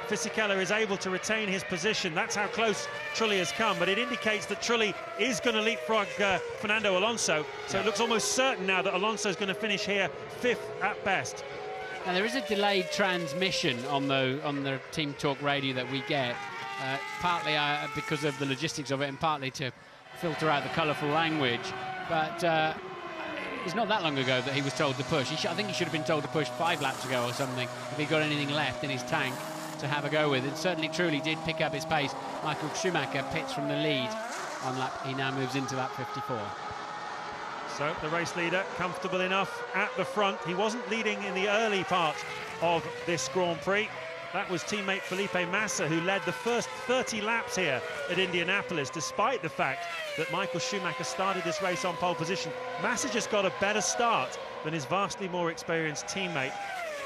Fisichella is able to retain his position. That's how close Trulli has come, but it indicates that Trulli is going to leapfrog Fernando Alonso. So it looks almost certain now that Alonso's going to finish here 5th at best. Now there is a delayed transmission on the Team Talk radio that we get, partly because of the logistics of it and partly to filter out the colourful language. But it's not that long ago that he was told to push. I think he should have been told to push 5 laps ago or something if he got anything left in his tank to have a go with. It certainly truly did pick up his pace. Michael Schumacher pits from the lead on lap. He now moves into lap 54. So the race leader comfortable enough at the front. He wasn't leading in the early part of this Grand Prix. That was teammate Felipe Massa who led the first 30 laps here at Indianapolis, despite the fact that Michael Schumacher started this race on pole position. Massa just got a better start than his vastly more experienced teammate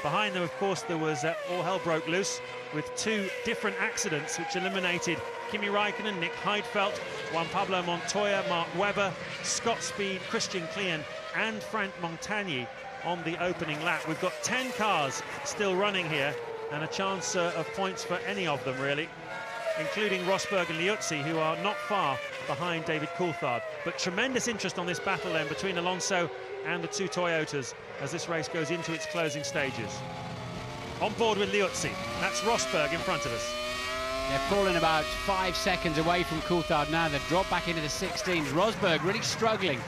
Behind them, of course, there was all hell broke loose with 2 different accidents which eliminated Kimi Räikkönen, Nick Heidfeld, Juan Pablo Montoya, Mark Webber, Scott Speed, Christian Klien and Frank Montagny on the opening lap. We've got 10 cars still running here and a chance of points for any of them, really, including Rosberg and Liuzzi, who are not far behind David Coulthard. But tremendous interest on this battle then between Alonso and the 2 Toyotas as this race goes into its closing stages. On board with Liuzzi, that's Rosberg in front of us. They're falling about 5 seconds away from Coulthard now. They've dropped back into the 16s. Rosberg really struggling,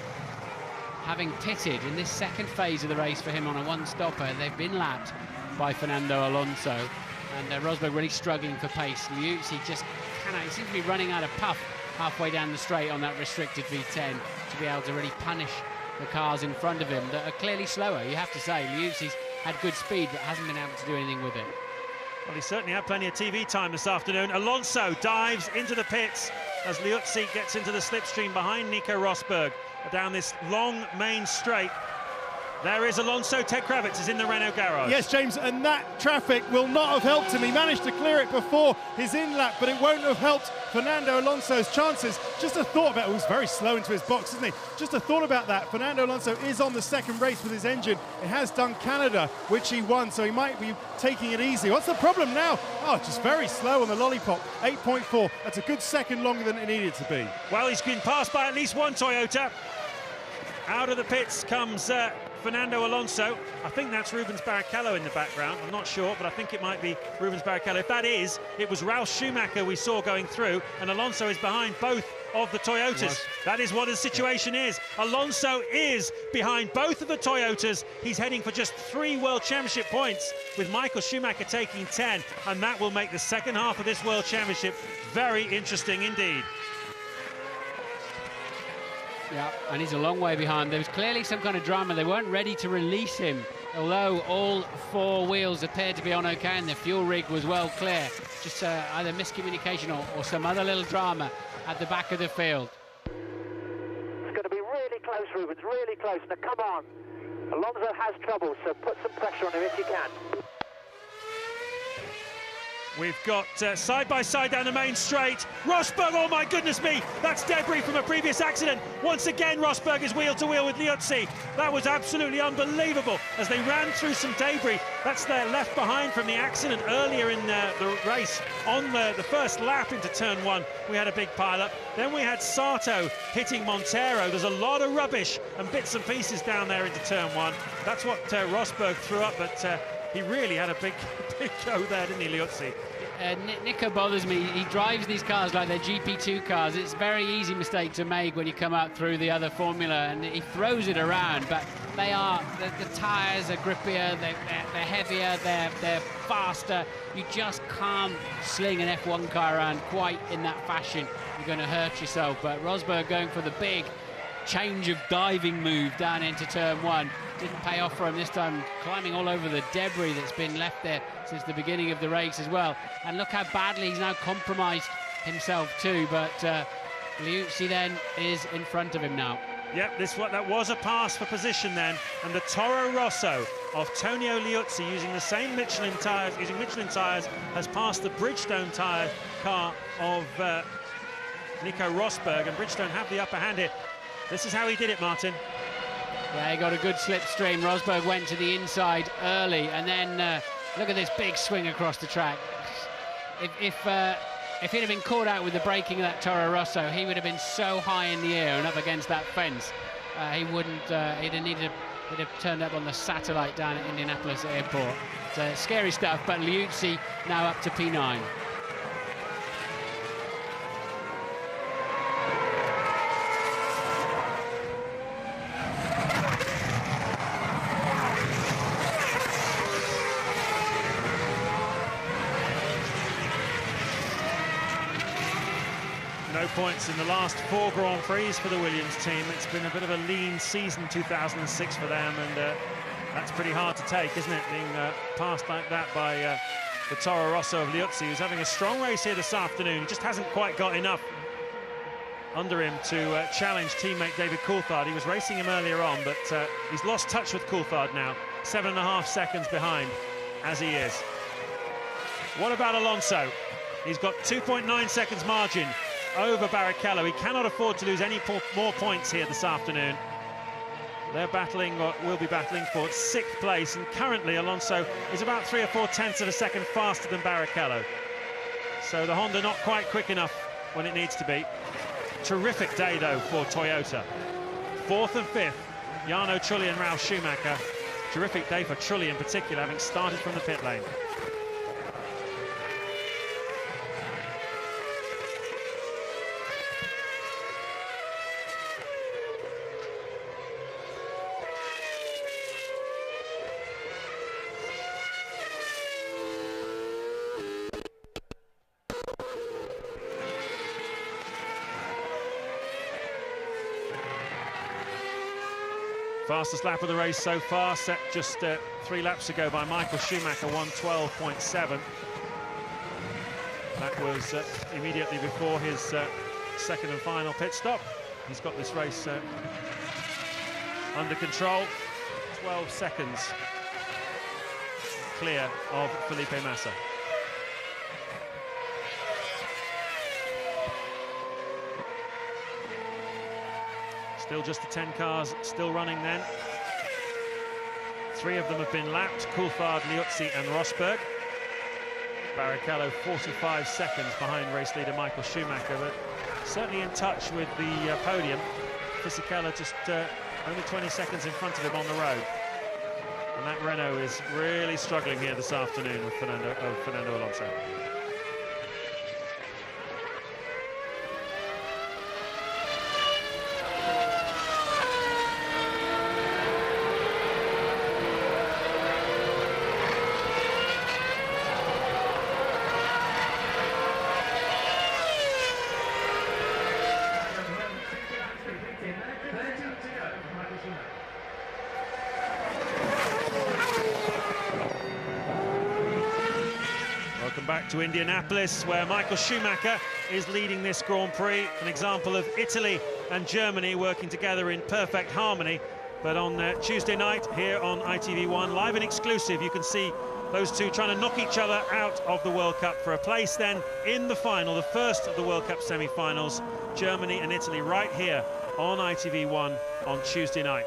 having pitted in this second phase of the race for him on a one-stopper. They've been lapped by Fernando Alonso, and Rosberg really struggling for pace. Liuzzi just cannot, he seems to be running out of puff halfway down the straight on that restricted V10 to be able to really punish the cars in front of him that are clearly slower. You have to say, Liuzzi's had good speed but hasn't been able to do anything with it. Well, he certainly had plenty of TV time this afternoon. Alonso dives into the pits as Liuzzi gets into the slipstream behind Nico Rosberg down this long main straight. There is Alonso. Ted Kravitz is in the Renault garage. Yes, James, and that traffic will not have helped him. He managed to clear it before his in-lap, but it won't have helped Fernando Alonso's chances. Just a thought about it. He was very slow into his box, isn't he? Just a thought about that. Fernando Alonso is on the second race with his engine. It has done Canada, which he won, so he might be taking it easy. What's the problem now? Oh, just very slow on the lollipop. 8.4. That's a good second longer than it needed to be. Well, he's been passed by at least one Toyota. Out of the pits comes Fernando Alonso. I think that's Rubens Barrichello in the background. I'm not sure, but I think it might be Rubens Barrichello. If that is, it was Ralf Schumacher we saw going through, and Alonso is behind both of the Toyotas. Yes. That is what the situation is. Alonso is behind both of the Toyotas. He's heading for just 3 World Championship points, with Michael Schumacher taking 10, and that will make the second half of this World Championship very interesting indeed. Yeah, and he's a long way behind. There was clearly some kind of drama. They weren't ready to release him, although all 4 wheels appeared to be on okay and the fuel rig was well clear. Just either miscommunication or some other little drama at the back of the field. It's going to be really close, Rubens, really close. Now, come on. Alonso has trouble, so put some pressure on him if you can. We've got side by side down the main straight. Rosberg, oh my goodness me, that's debris from a previous accident. Once again, Rosberg is wheel to wheel with Liuzzi. That was absolutely unbelievable as they ran through some debris. That's their left behind from the accident earlier in the race. On the first lap into turn 1, we had a big pile-up. Then we had Sato hitting Montero. There's a lot of rubbish and bits and pieces down there into turn 1. That's what Rosberg threw up, but he really had a big go there, didn't he, Liuzzi? Nico bothers me. He drives these cars like they're GP2 cars. It's a very easy mistake to make when you come out through the other formula, and he throws it around, but they are, the tyres are grippier, they're heavier, they're faster. You just can't sling an F1 car around quite in that fashion. You're going to hurt yourself. But Rosberg going for the big change of diving move down into turn 1 didn't pay off for him this time, climbing all over the debris that's been left there since the beginning of the race as well. And look how badly he's now compromised himself too, but Liuzzi then is in front of him now. Yep, that was a pass for position then, and the Toro Rosso of Tonio Liuzzi using the same Michelin tyres, has passed the Bridgestone tyre car of Nico Rosberg, and Bridgestone have the upper hand here. This is how he did it, Martin. Yeah, he got a good slipstream. Rosberg went to the inside early, and then look at this big swing across the track. If he'd have been caught out with the braking of that Toro Rosso, he would have been so high in the air and up against that fence. He'd have turned up on the satellite down at Indianapolis Airport. It's scary stuff, but Liuzzi now up to P9. No points in the last 4 Grand Prix for the Williams team. It's been a bit of a lean season, 2006 for them, and that's pretty hard to take, isn't it, being passed like that by the Toro Rosso of Liuzzi, who's having a strong race here this afternoon. He just hasn't quite got enough under him to challenge teammate David Coulthard. He was racing him earlier on, but he's lost touch with Coulthard now. 7.5 seconds behind, as he is. What about Alonso? He's got 2.9 seconds margin over Barrichello. He cannot afford to lose any more points here this afternoon. They're battling, or will be battling, for 6th place, and currently Alonso is about 3 or 4 tenths of a second faster than Barrichello. So the Honda not quite quick enough when it needs to be. Terrific day, though, for Toyota. 4th and 5th, Jarno Trulli and Ralf Schumacher. Terrific day for Trulli in particular, having started from the pit lane. Fastest lap of the race so far, set just 3 laps ago by Michael Schumacher, 1:12.7. That was immediately before his second and final pit stop. He's got this race under control. 12 seconds clear of Felipe Massa. Still just the 10 cars still running then. 3 of them have been lapped, Coulthard, Liuzzi and Rosberg. Barrichello 45 seconds behind race leader Michael Schumacher, but certainly in touch with the podium. Fisichella just only 20 seconds in front of him on the road. And that Renault is really struggling here this afternoon with Fernando Alonso. Back to Indianapolis, where Michael Schumacher is leading this Grand Prix, an example of Italy and Germany working together in perfect harmony. But on Tuesday night here on ITV1, live and exclusive, you can see those two trying to knock each other out of the World Cup for a place then in the final, the first of the World Cup semi-finals, Germany and Italy, right here on ITV1 on Tuesday night.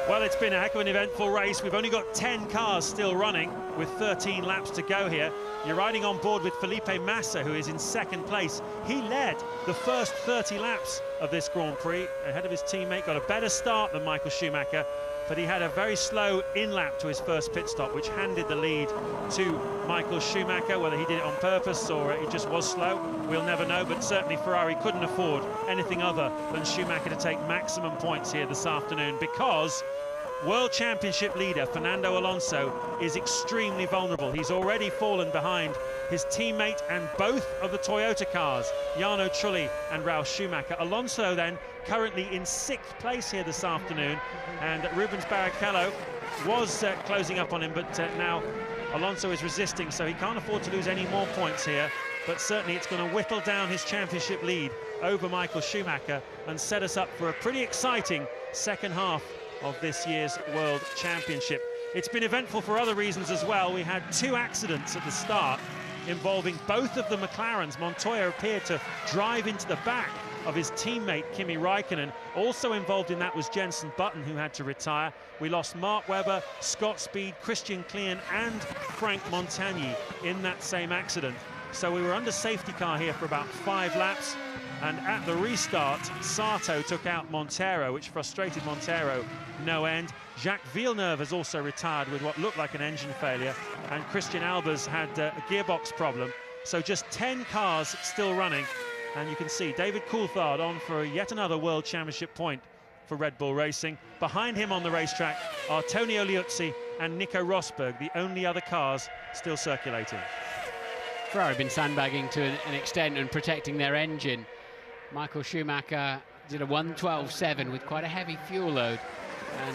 Well, it's been a heck of an eventful race. We've only got 10 cars still running with 13 laps to go here. You're riding on board with Felipe Massa, who is in 2nd place. He led the first 30 laps of this Grand Prix ahead of his teammate, got a better start than Michael Schumacher, but he had a very slow in-lap to his first pit stop, which handed the lead to Michael Schumacher. Whether he did it on purpose or he just was slow, we'll never know, but certainly Ferrari couldn't afford anything other than Schumacher to take maximum points here this afternoon, because World Championship leader Fernando Alonso is extremely vulnerable. He's already fallen behind his teammate and both of the Toyota cars, Jarno Trulli and Ralf Schumacher. Alonso then currently in 6th place here this afternoon, and Rubens Barrichello was closing up on him, but now Alonso is resisting, so he can't afford to lose any more points here. But certainly it's going to whittle down his championship lead over Michael Schumacher and set us up for a pretty exciting second half of this year's World Championship. It's been eventful for other reasons as well. We had 2 accidents at the start involving both of the McLarens. Montoya appeared to drive into the back of his teammate Kimi Raikkonen. Also involved in that was Jenson Button, who had to retire. We lost Mark Webber, Scott Speed, Christian Klien and Frank Montagny in that same accident. So we were under safety car here for about 5 laps, and at the restart, Sato took out Montero, which frustrated Montero no end. Jacques Villeneuve has also retired with what looked like an engine failure, and Christian Albers had a gearbox problem. So just 10 cars still running, and you can see David Coulthard on for yet another World Championship point for Red Bull Racing. Behind him on the racetrack are Antonio Liuzzi and Nico Rosberg, the only other cars still circulating. Ferrari have been sandbagging to an extent and protecting their engine. Michael Schumacher did a 1:12.7 with quite a heavy fuel load,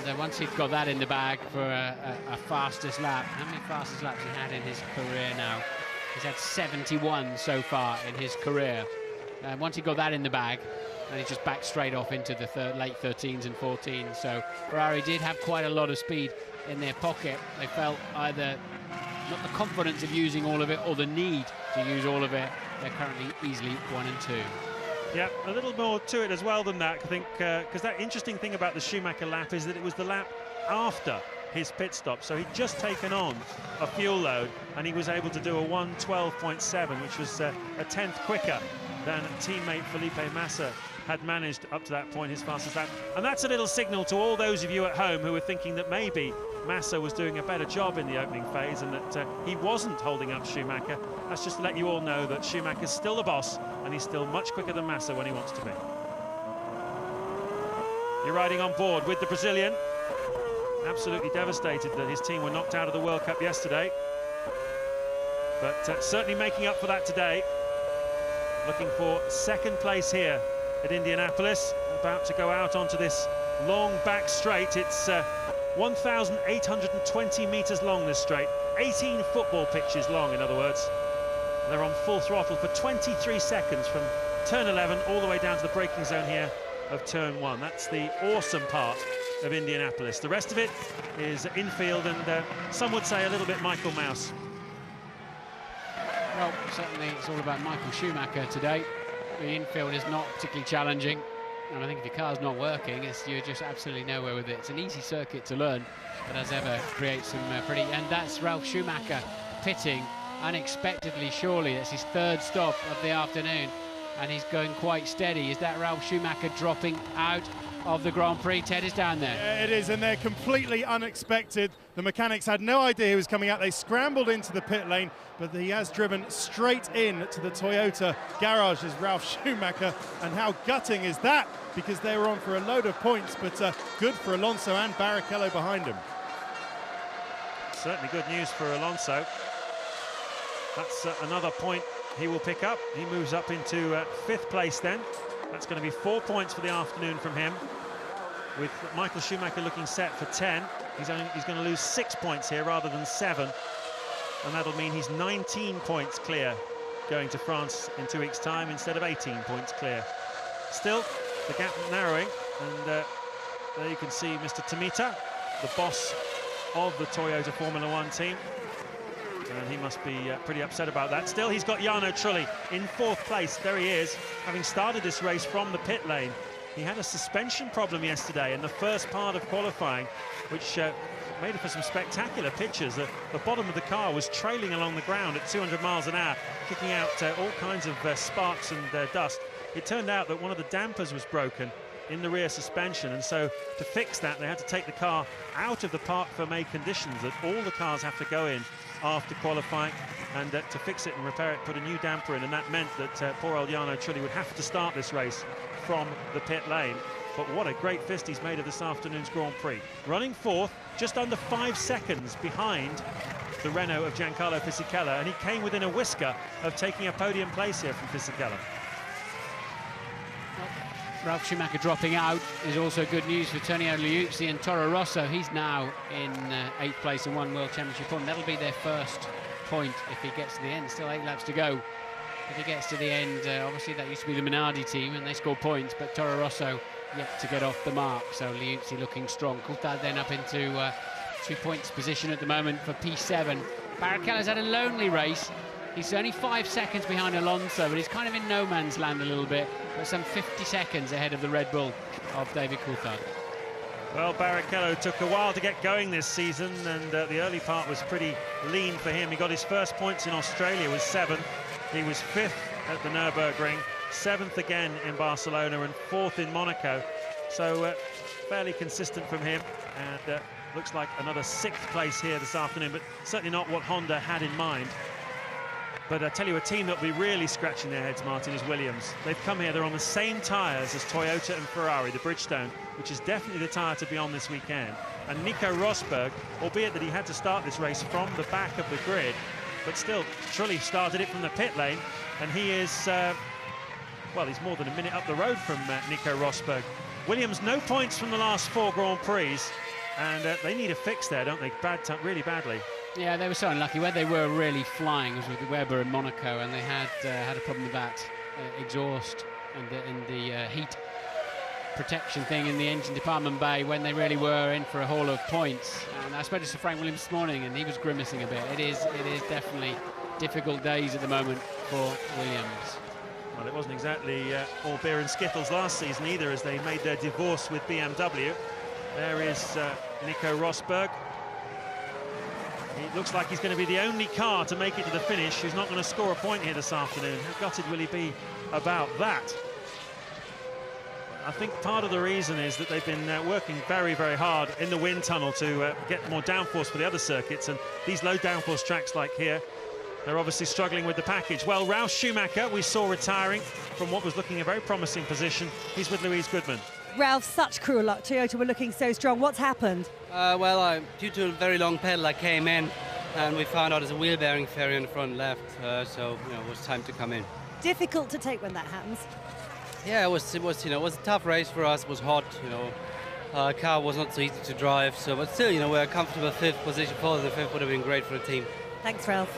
and once he'd got that in the bag for a fastest lap, how many fastest laps he had in his career now? He's had 71 so far in his career. Once he got that in the bag, and he just backed straight off into the late 13s and 14s. So Ferrari did have quite a lot of speed in their pocket. They felt either not the confidence of using all of it or the need to use all of it. They're currently easily 1 and 2. Yeah, a little more to it as well than that, I think, because that interesting thing about the Schumacher lap is that it was the lap after his pit stop, so he'd just taken on a fuel load and he was able to do a 1:12.7, which was a 10th quicker than teammate Felipe Massa had managed up to that point, his fastest lap. And that's a little signal to all those of you at home who were thinking that maybe Massa was doing a better job in the opening phase and that he wasn't holding up Schumacher. That's just to let you all know that Schumacher's still the boss and he's still much quicker than Massa when he wants to be. You're riding on board with the Brazilian. Absolutely devastated that his team were knocked out of the World Cup yesterday, but certainly making up for that today. Looking for second place here at Indianapolis, about to go out onto this long back straight. It's 1,820 meters long, this straight, 18 football pitches long, in other words. They're on full throttle for 23 seconds from turn 11 all the way down to the braking zone here of turn 1. That's the awesome part of Indianapolis. The rest of it is infield and some would say a little bit Michael Mouse. Well, certainly it's all about Michael Schumacher today. The infield is not particularly challenging, and I think if your car's not working, you're just absolutely nowhere with it. It's an easy circuit to learn, but as ever creates some pretty... And that's Ralf Schumacher pitting unexpectedly, surely. That's his third stop of the afternoon, and he's going quite steady. Is that Ralf Schumacher dropping out of the Grand Prix? Ted is down there. Yeah, it is, and they're completely unexpected. The mechanics had no idea he was coming out. They scrambled into the pit lane, but he has driven straight in to the Toyota garage as Ralf Schumacher. And how gutting is that? Because they were on for a load of points, but good for Alonso and Barrichello behind him. Certainly good news for Alonso. That's another point he will pick up. He moves up into 5th place then. That's going to be 4 points for the afternoon from him. With Michael Schumacher looking set for 10, he's going to lose 6 points here rather than 7. And that'll mean he's 19 points clear going to France in 2 weeks' time instead of 18 points clear. Still, the gap narrowing, and there you can see Mr. Tomita, the boss of the Toyota Formula One team. And he must be pretty upset about that. Still, he's got Jarno Trulli in 4th place. There he is, having started this race from the pit lane. He had a suspension problem yesterday in the first part of qualifying, which made for some spectacular pictures. The bottom of the car was trailing along the ground at 200 miles an hour, kicking out all kinds of sparks and dust. It turned out that one of the dampers was broken in the rear suspension, and so to fix that they had to take the car out of the Parc Fermé conditions that all the cars have to go in after qualifying, and to fix it and repair it, put a new damper in, and that meant that poor old Jarno Trulli would have to start this race from the pit lane. But what a great fist he's made of this afternoon's Grand Prix. Running 4th, just under 5 seconds behind the Renault of Giancarlo Fisichella, and he came within a whisker of taking a podium place here from Fisichella. Ralf Schumacher dropping out is also good news for Tonio Liuzzi and Toro Rosso. He's now in 8th place and 1 World Championship point. That'll be their first point if he gets to the end. Still 8 laps to go. If he gets to the end, obviously that used to be the Minardi team and they scored points, but Toro Rosso yet to get off the mark. So Liuzzi looking strong. Coulthard then up into 2 points position at the moment for P7. Barrichello's had a lonely race. He's only 5 seconds behind Alonso, but he's kind of in no man's land a little bit, but some 50 seconds ahead of the Red Bull of David Coulthard. Well, Barrichello took a while to get going this season, and the early part was pretty lean for him. He got his first points in Australia, was 7th. He was 5th at the Nürburgring, 7th again in Barcelona, and 4th in Monaco. So fairly consistent from him, and looks like another 6th place here this afternoon, but certainly not what Honda had in mind. But I tell you, a team that will be really scratching their heads, Martin, is Williams. They've come here, they're on the same tyres as Toyota and Ferrari, the Bridgestone, which is definitely the tyre to be on this weekend. And Nico Rosberg, albeit that he had to start this race from the back of the grid, but still, Trulli started it from the pit lane, and he is, well, he's more than a minute up the road from Nico Rosberg. Williams, no points from the last 4 Grand Prix, and they need a fix there, don't they? Really badly. Yeah, they were so unlucky. Where they were really flying was with Weber in Monaco, and they had a problem with that exhaust and the heat protection thing in the engine department bay when they really were in for a haul of points. And I spoke to Sir Frank Williams this morning, and he was grimacing a bit. It is definitely difficult days at the moment for Williams. Well, it wasn't exactly all beer and skittles last season either, as they made their divorce with BMW. There is Nico Rosberg. It looks like he's going to be the only car to make it to the finish who's not going to score a point here this afternoon. How gutted will he be about that? I think part of the reason is that they've been working very, very hard in the wind tunnel to get more downforce for the other circuits, and these low downforce tracks like here, they're obviously struggling with the package. Well, Ralf Schumacher we saw retiring from what was looking a very promising position. He's with Louise Goodman. Ralph, such cruel luck. Toyota were looking so strong. What's happened? Due to a very long pedal, I came in and we found out there's a wheel bearing failure in the front left, so it was time to come in. Difficult to take when that happens. Yeah, it was a tough race for us. It was hot, car was not so easy to drive, but still, we're a comfortable fifth position. Fourth and fifth would have been great for the team. Thanks, Ralph.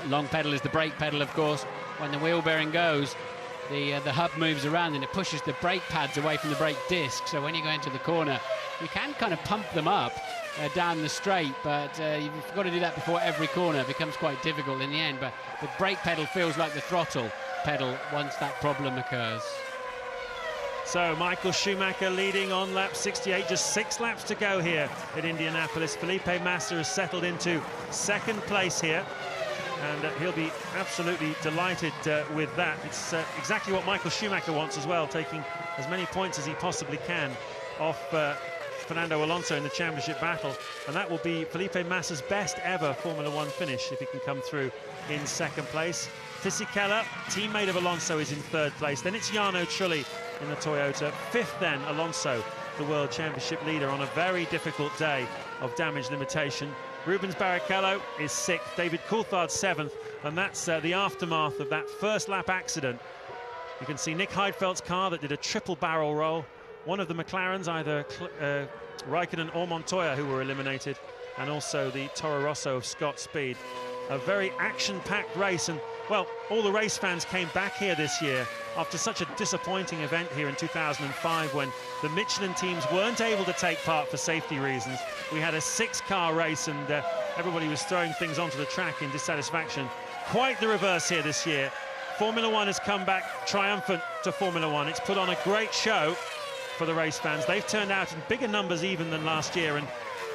Long pedal is the brake pedal, of course. When the wheel bearing goes, the hub moves around and it pushes the brake pads away from the brake disc. So when you go into the corner, you can kind of pump them up down the straight, but you've got to do that before every corner. It becomes quite difficult in the end, but the brake pedal feels like the throttle pedal once that problem occurs. So Michael Schumacher leading on lap 68, just 6 laps to go here at Indianapolis. Felipe Massa has settled into second place here, and he'll be absolutely delighted with that. It's exactly what Michael Schumacher wants as well, taking as many points as he possibly can off Fernando Alonso in the championship battle, and that will be Felipe Massa's best ever Formula One finish if he can come through in second place. Fisichella, teammate of Alonso, is in third place. Then it's Jarno Trulli in the Toyota. Fifth then, Alonso, the World Championship leader on a very difficult day of damage limitation. Rubens Barrichello is sixth, David Coulthard seventh, and that's the aftermath of that first lap accident. You can see Nick Heidfeldt's car that did a triple barrel roll. One of the McLarens, either Raikkonen or Montoya, who were eliminated, and also the Toro Rosso of Scott Speed. A very action-packed race, and well, all the race fans came back here this year after such a disappointing event here in 2005 when the Michelin teams weren't able to take part for safety reasons. We had a 6-car race and everybody was throwing things onto the track in dissatisfaction. Quite the reverse here this year. Formula One has come back triumphant to Formula One. It's put on a great show for the race fans. They've turned out in bigger numbers even than last year, and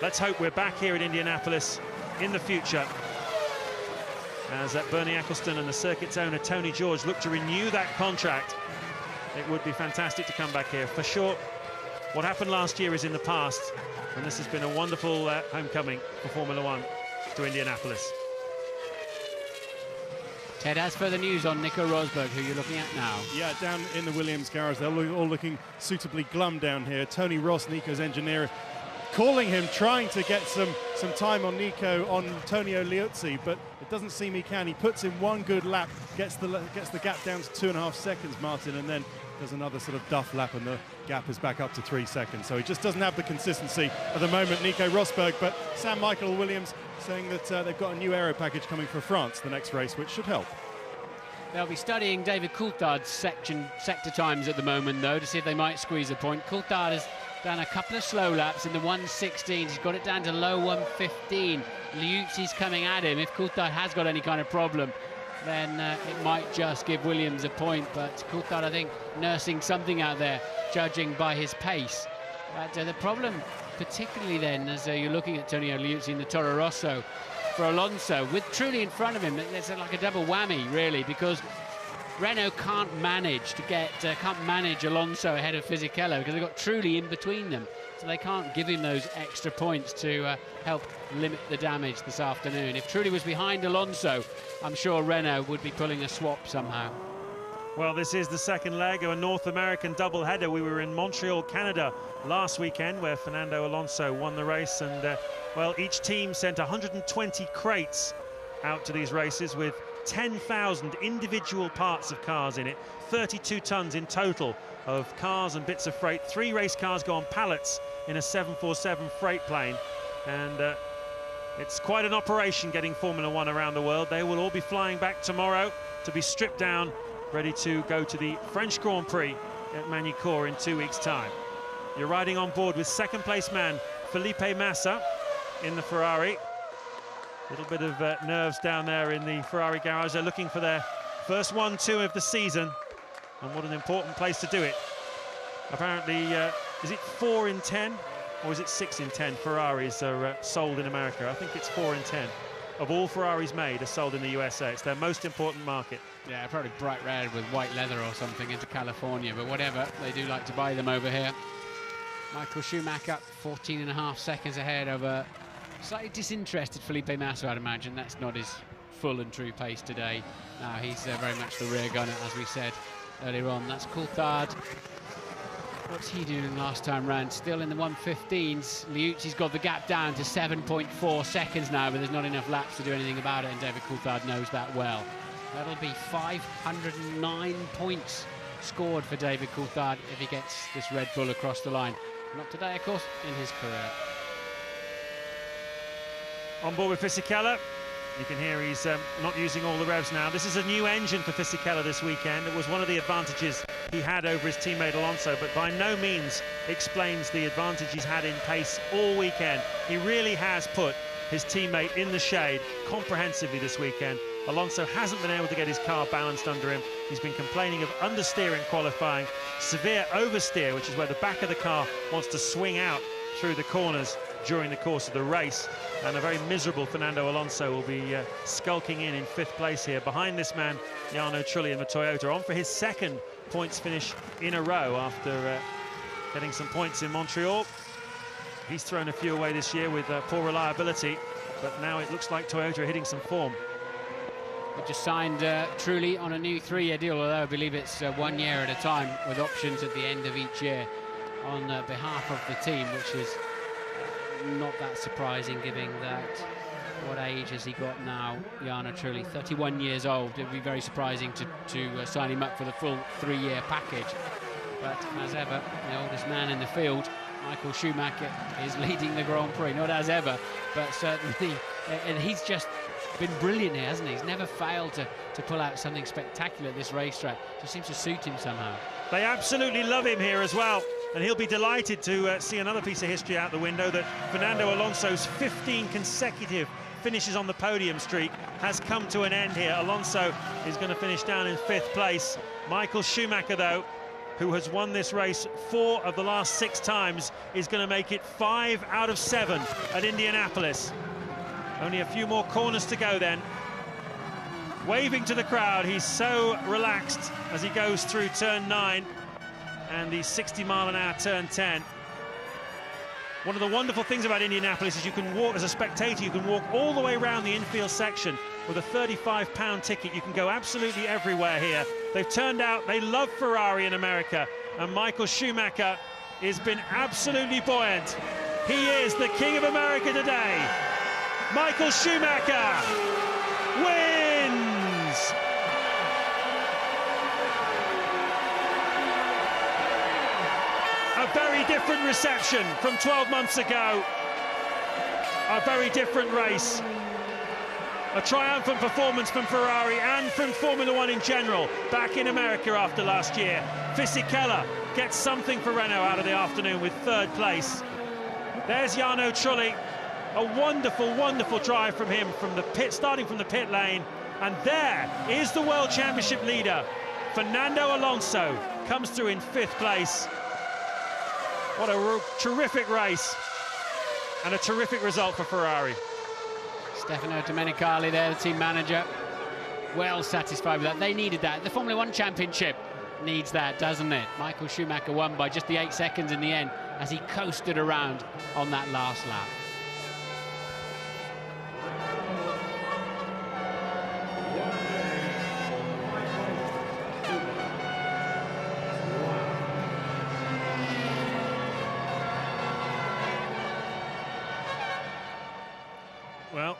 let's hope we're back here at Indianapolis in the future, as Bernie Ecclestone and the circuit's owner Tony George look to renew that contract. It would be fantastic to come back here. For sure, what happened last year is in the past, and this has been a wonderful homecoming for Formula One to Indianapolis. Ted has further news on Nico Rosberg, who you're looking at now. Yeah, down in the Williams garage, they're all looking suitably glum down here. Tony Ross, Nico's engineer, calling him, trying to get some time on Nico, on Antonio Liuzzi, but it doesn't seem he can. He puts in one good lap, gets the gap down to 2.5 seconds, Martin, and then does another sort of duff lap, and the gap is back up to 3 seconds. So he just doesn't have the consistency at the moment, Nico Rosberg. But Sam Michael Williams saying that they've got a new aero package coming for France the next race, which should help. They'll be studying David Coulthard's sector times at the moment, though, to see if they might squeeze a point. Coulthard has done a couple of slow laps in the 1:16. He's got it down to low 1:15. Liuzzi's coming at him. If Coulthard has got any kind of problem, then it might just give Williams a point. But Coulthard, I think, nursing something out there, judging by his pace. But the problem, particularly then, as you're looking at Antonio Liuzzi in the Toro Rosso, for Alonso, with Trulli in front of him, there's like a double whammy, really, because Renault can't manage Alonso ahead of Fisichella because they've got Trulli in between them, so they can't give him those extra points to help limit the damage this afternoon. If Trulli was behind Alonso, I'm sure Renault would be pulling a swap somehow. Well, this is the second leg of a North American doubleheader. We were in Montreal, Canada last weekend, where Fernando Alonso won the race, and well, each team sent 120 crates out to these races with 10,000 individual parts of cars in it, 32 tons in total of cars and bits of freight. 3 race cars go on pallets in a 747 freight plane, and it's quite an operation getting Formula One around the world. They will all be flying back tomorrow to be stripped down ready to go to the French Grand Prix at Magny-Cours in 2 weeks' time. You're riding on board with second-place man Felipe Massa in the Ferrari. A little bit of nerves down there in the Ferrari garage. They're looking for their first 1-2 of the season, and what an important place to do it. Apparently, is it 4 in 10 or is it 6 in 10 Ferraris are sold in America? I think it's 4 in 10 of all Ferraris made are sold in the USA. It's their most important market. Yeah, probably bright red with white leather or something into California, but whatever, they do like to buy them over here. Michael Schumacher 14.5 seconds ahead of a slightly disinterested Felipe Massa, I'd imagine. That's not his full and true pace today. No, he's very much the rear gunner, as we said earlier on. That's Coulthard. What's he doing last time round? Still in the 115s. Liuzzi's got the gap down to 7.4 seconds now, but there's not enough laps to do anything about it, and David Coulthard knows that well. That'll be 509 points scored for David Coulthard if he gets this Red Bull across the line. Not today, of course, in his career. On board with Fisichella. You can hear he's not using all the revs now. This is a new engine for Fisichella this weekend. It was one of the advantages he had over his teammate Alonso, but by no means explains the advantage he's had in pace all weekend. He really has put his teammate in the shade comprehensively this weekend. Alonso hasn't been able to get his car balanced under him. He's been complaining of understeer in qualifying, severe oversteer, which is where the back of the car wants to swing out through the corners during the course of the race, and a very miserable Fernando Alonso will be skulking in 5th place here behind this man Jarno Trulli in the Toyota, on for his second points finish in a row after getting some points in Montreal. He's thrown a few away this year with poor reliability, but now it looks like Toyota are hitting some form. They just signed Trulli on a new 3-year deal, although I believe it's 1 year at a time with options at the end of each year on behalf of the team, which is not that surprising, given that what age has he got now, Jarno Trulli, 31 years old. It would be very surprising to sign him up for the full 3-year package. But as ever, the oldest man in the field, Michael Schumacher, is leading the Grand Prix. Not as ever, but certainly, and he's just been brilliant here, hasn't he? He's never failed to pull out something spectacular at this racetrack. Just seems to suit him somehow. They absolutely love him here as well, and he'll be delighted to see another piece of history out the window, that Fernando Alonso's 15 consecutive finishes on the podium streak has come to an end here. Alonso is going to finish down in 5th place. Michael Schumacher, though, who has won this race 4 of the last 6 times, is going to make it 5 out of 7 at Indianapolis. Only a few more corners to go then. Waving to the crowd, he's so relaxed as he goes through turn 9 and the 60-mile-an-hour turn 10. One of the wonderful things about Indianapolis is you can walk, as a spectator, you can walk all the way around the infield section with a £35 ticket. You can go absolutely everywhere here. They've turned out, they love Ferrari in America, and Michael Schumacher has been absolutely buoyant. He is the King of America today. Michael Schumacher wins! A very different reception from 12 months ago. A very different race. A triumphant performance from Ferrari and from Formula One in general back in America after last year. Fisichella gets something for Renault out of the afternoon with 3rd place. There's Jarno Trulli. A wonderful, wonderful drive from him from the pit, starting from the pit lane. And there is the World Championship leader. Fernando Alonso comes through in 5th place. What a terrific race and a terrific result for Ferrari. Stefano Domenicali there, the team manager, well satisfied with that. They needed that. The Formula One Championship needs that, doesn't it? Michael Schumacher won by just the 8 seconds in the end as he coasted around on that last lap. Well,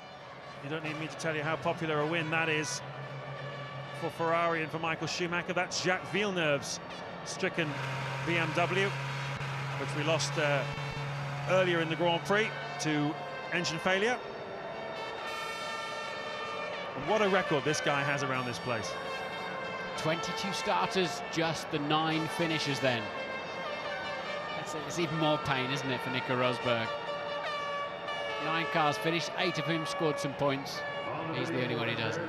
you don't need me to tell you how popular a win that is for Ferrari and for Michael Schumacher. That's Jacques Villeneuve's stricken BMW, which we lost earlier in the Grand Prix to engine failure. And what a record this guy has around this place. 22 starters, just the 9 finishers then. It's even more pain, isn't it, for Nico Rosberg? 9 cars finished, 8 of whom scored some points. He's the only one who doesn't.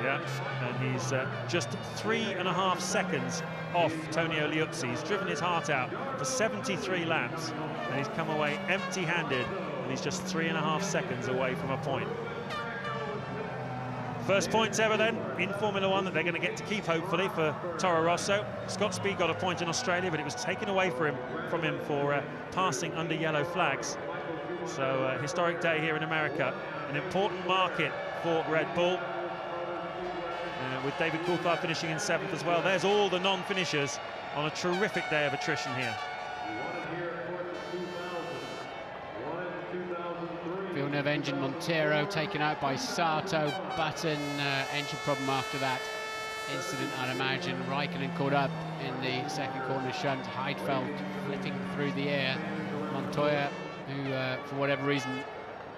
Yeah, and he's just 3.5 seconds off Tonio Liuzzi. He's driven his heart out for 73 laps, and he's come away empty-handed, and he's just 3.5 seconds away from a point. First points ever then in Formula One that they're going to get to keep, hopefully, for Toro Rosso. Scott Speed got a point in Australia, but it was taken away from him for passing under yellow flags. So historic day here in America, an important market for Red Bull. With David Coulthard finishing in 7th as well. There's all the non-finishers on a terrific day of attrition here. Villeneuve engine Montero taken out by Sato. Button engine problem after that incident, I'd imagine. Raikkonen caught up in the second corner shunt. Heidfeld flipping through the air. Montoya, who for whatever reason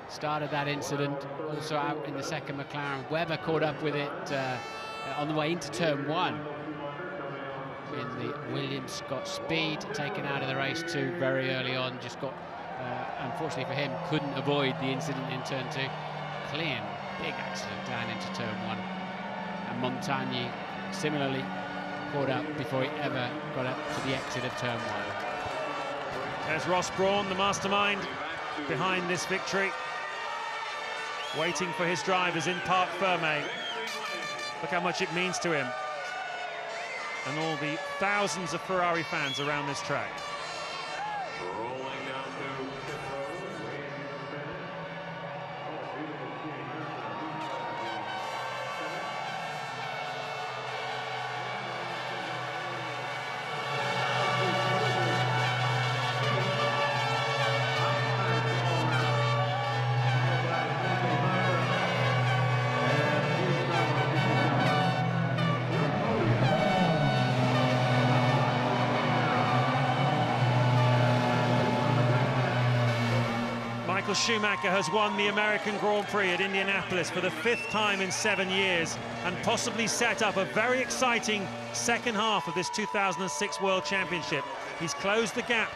started that incident, also out in the second McLaren. Webber caught up with it on the way into turn 1 in the Williams. Scott Speed taken out of the race too very early on, just got unfortunately for him couldn't avoid the incident in turn 2. Clean big accident down into turn 1, and Montagny similarly caught up before he ever got up to the exit of turn 1. There's Ross Brawn, the mastermind behind this victory, waiting for his drivers in Parc Fermé. Look how much it means to him and all the thousands of Ferrari fans around this track. Michael Schumacher has won the American Grand Prix at Indianapolis for the 5th time in 7 years, and possibly set up a very exciting second half of this 2006 World Championship. He's closed the gap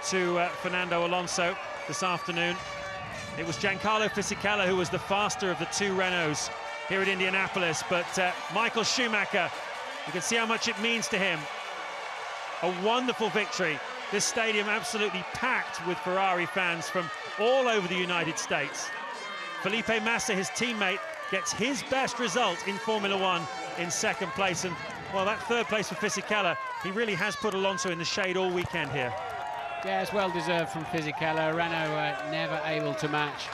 to Fernando Alonso this afternoon. It was Giancarlo Fisichella who was the faster of the 2 Renaults here at Indianapolis, but Michael Schumacher, you can see how much it means to him. A wonderful victory. This stadium absolutely packed with Ferrari fans from all over the United States. Felipe Massa, his teammate, gets his best result in Formula One in 2nd place. And, well, that 3rd place for Fisichella, he really has put Alonso in the shade all weekend here. Yeah, it's well deserved from Fisichella. Renault never able to match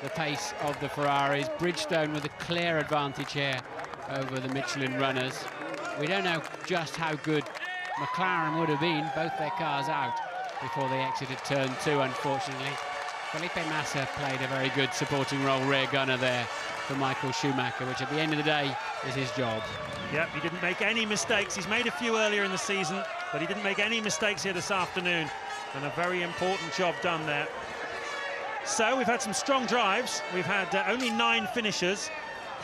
the pace of the Ferraris. Bridgestone with a clear advantage here over the Michelin runners. We don't know just how good McLaren would have been, both their cars out before they exited turn 2, unfortunately. Felipe Massa played a very good supporting role, rear gunner there for Michael Schumacher, which at the end of the day is his job. Yep, he didn't make any mistakes. He's made a few earlier in the season, but he didn't make any mistakes here this afternoon, and a very important job done there. So we've had some strong drives. We've had only 9 finishers.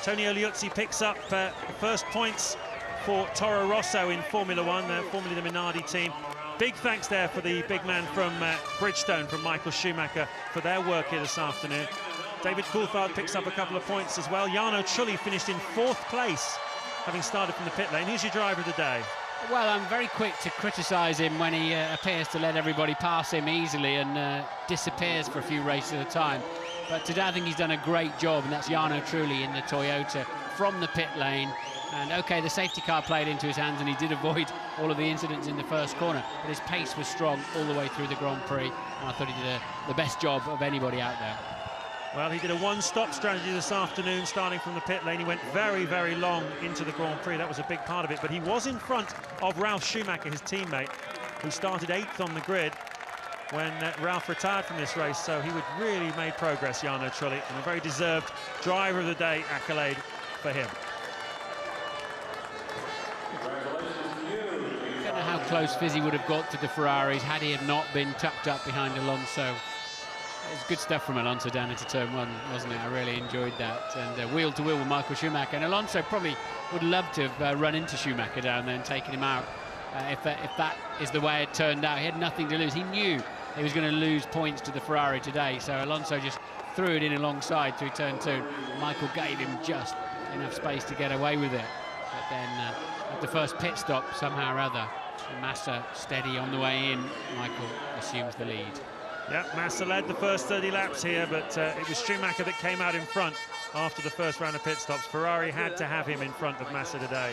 Tonio Liuzzi picks up the first points for Toro Rosso in Formula One, formerly the Minardi team. Big thanks there for the big man from Bridgestone, from Michael Schumacher, for their work here this afternoon. David Coulthard picks up a couple of points as well. Jarno Trulli finished in 4th place, having started from the pit lane. Who's your driver of the day? Well, I'm very quick to criticise him when he appears to let everybody pass him easily and disappears for a few races at a time. But today I think he's done a great job, and that's Jarno Trulli in the Toyota from the pit lane. And OK, the safety car played into his hands and he did avoid all of the incidents in the first corner, but his pace was strong all the way through the Grand Prix, and I thought he did the best job of anybody out there. Well, he did a one-stop strategy this afternoon, starting from the pit lane. He went very, very long into the Grand Prix. That was a big part of it, but he was in front of Ralf Schumacher, his teammate, who started 8th on the grid when Ralf retired from this race, so he would really made progress, Jarno Trulli, and a very deserved driver of the day accolade for him. I don't know how close Fizzy would have got to the Ferraris had he not been tucked up behind Alonso. was good stuff from Alonso down into turn 1, wasn't it? I really enjoyed that. And wheel to wheel with Michael Schumacher. And Alonso probably would love to have run into Schumacher down there and taken him out. If that is the way it turned out, he had nothing to lose. He knew he was going to lose points to the Ferrari today, so Alonso just threw it in alongside through turn 2. Michael gave him just enough space to get away with it. But then at the first pit stop, somehow or other, Massa steady on the way in, Michael assumes the lead. Yeah, Massa led the first 30 laps here, but it was Schumacher that came out in front after the first round of pit stops. Ferrari had to have him in front of Massa today,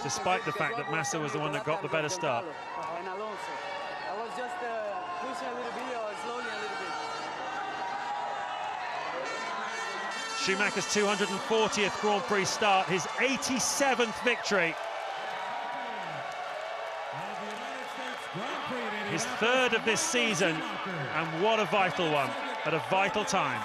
despite the fact that Massa was the one that got the better start. And Alonso. I was just pushing a little bit or slowly a little bit. Schumacher's 240th Grand Prix start, his 87th victory. His third of this season, and what a vital one at a vital time.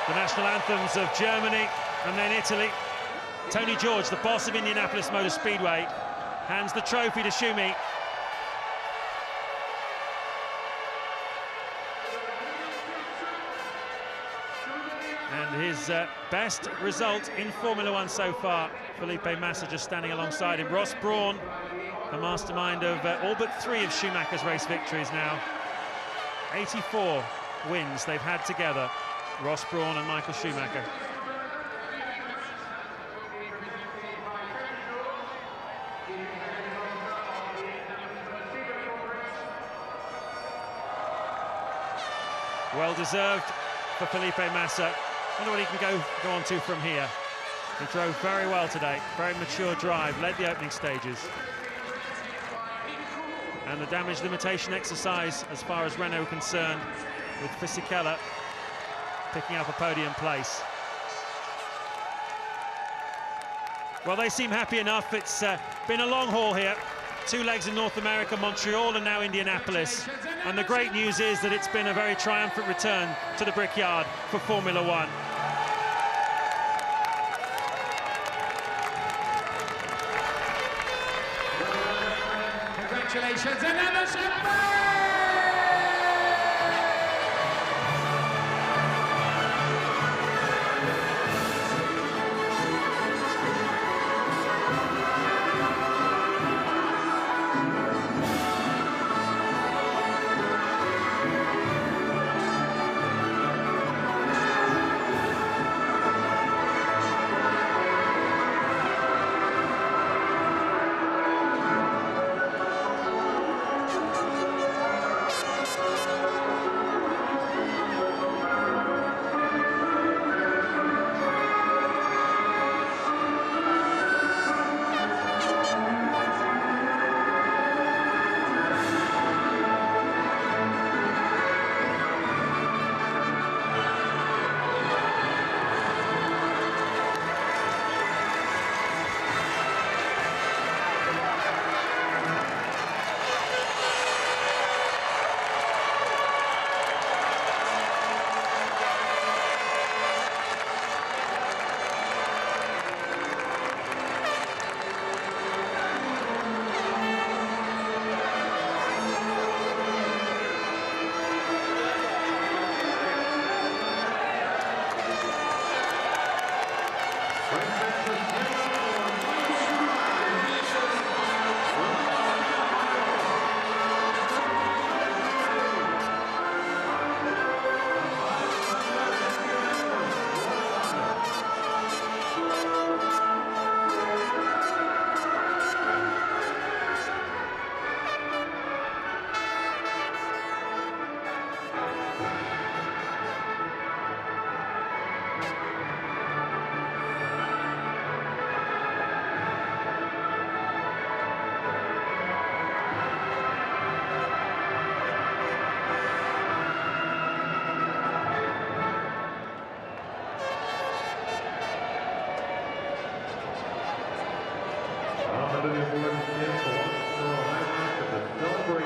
The national anthems of Germany and then Italy. Tony George, the boss of Indianapolis Motor Speedway, hands the trophy to Schumi. And his best result in Formula One so far. Felipe Massa just standing alongside him. Ross Brawn, the mastermind of all but 3 of Schumacher's race victories now. 84 wins they've had together. Ross Brawn and Michael Schumacher. Well deserved for Felipe Massa. Wonder what he can go on to from here. He drove very well today, very mature drive, led the opening stages. And the damage limitation exercise, as far as Renault are concerned, with Fisichella picking up a podium place. Well, they seem happy enough. It's been a long haul here. 2 legs in North America, Montreal, and now Indianapolis. And the great news is that it's been a very triumphant return to the Brickyard for Formula One. Congratulations, another champagne!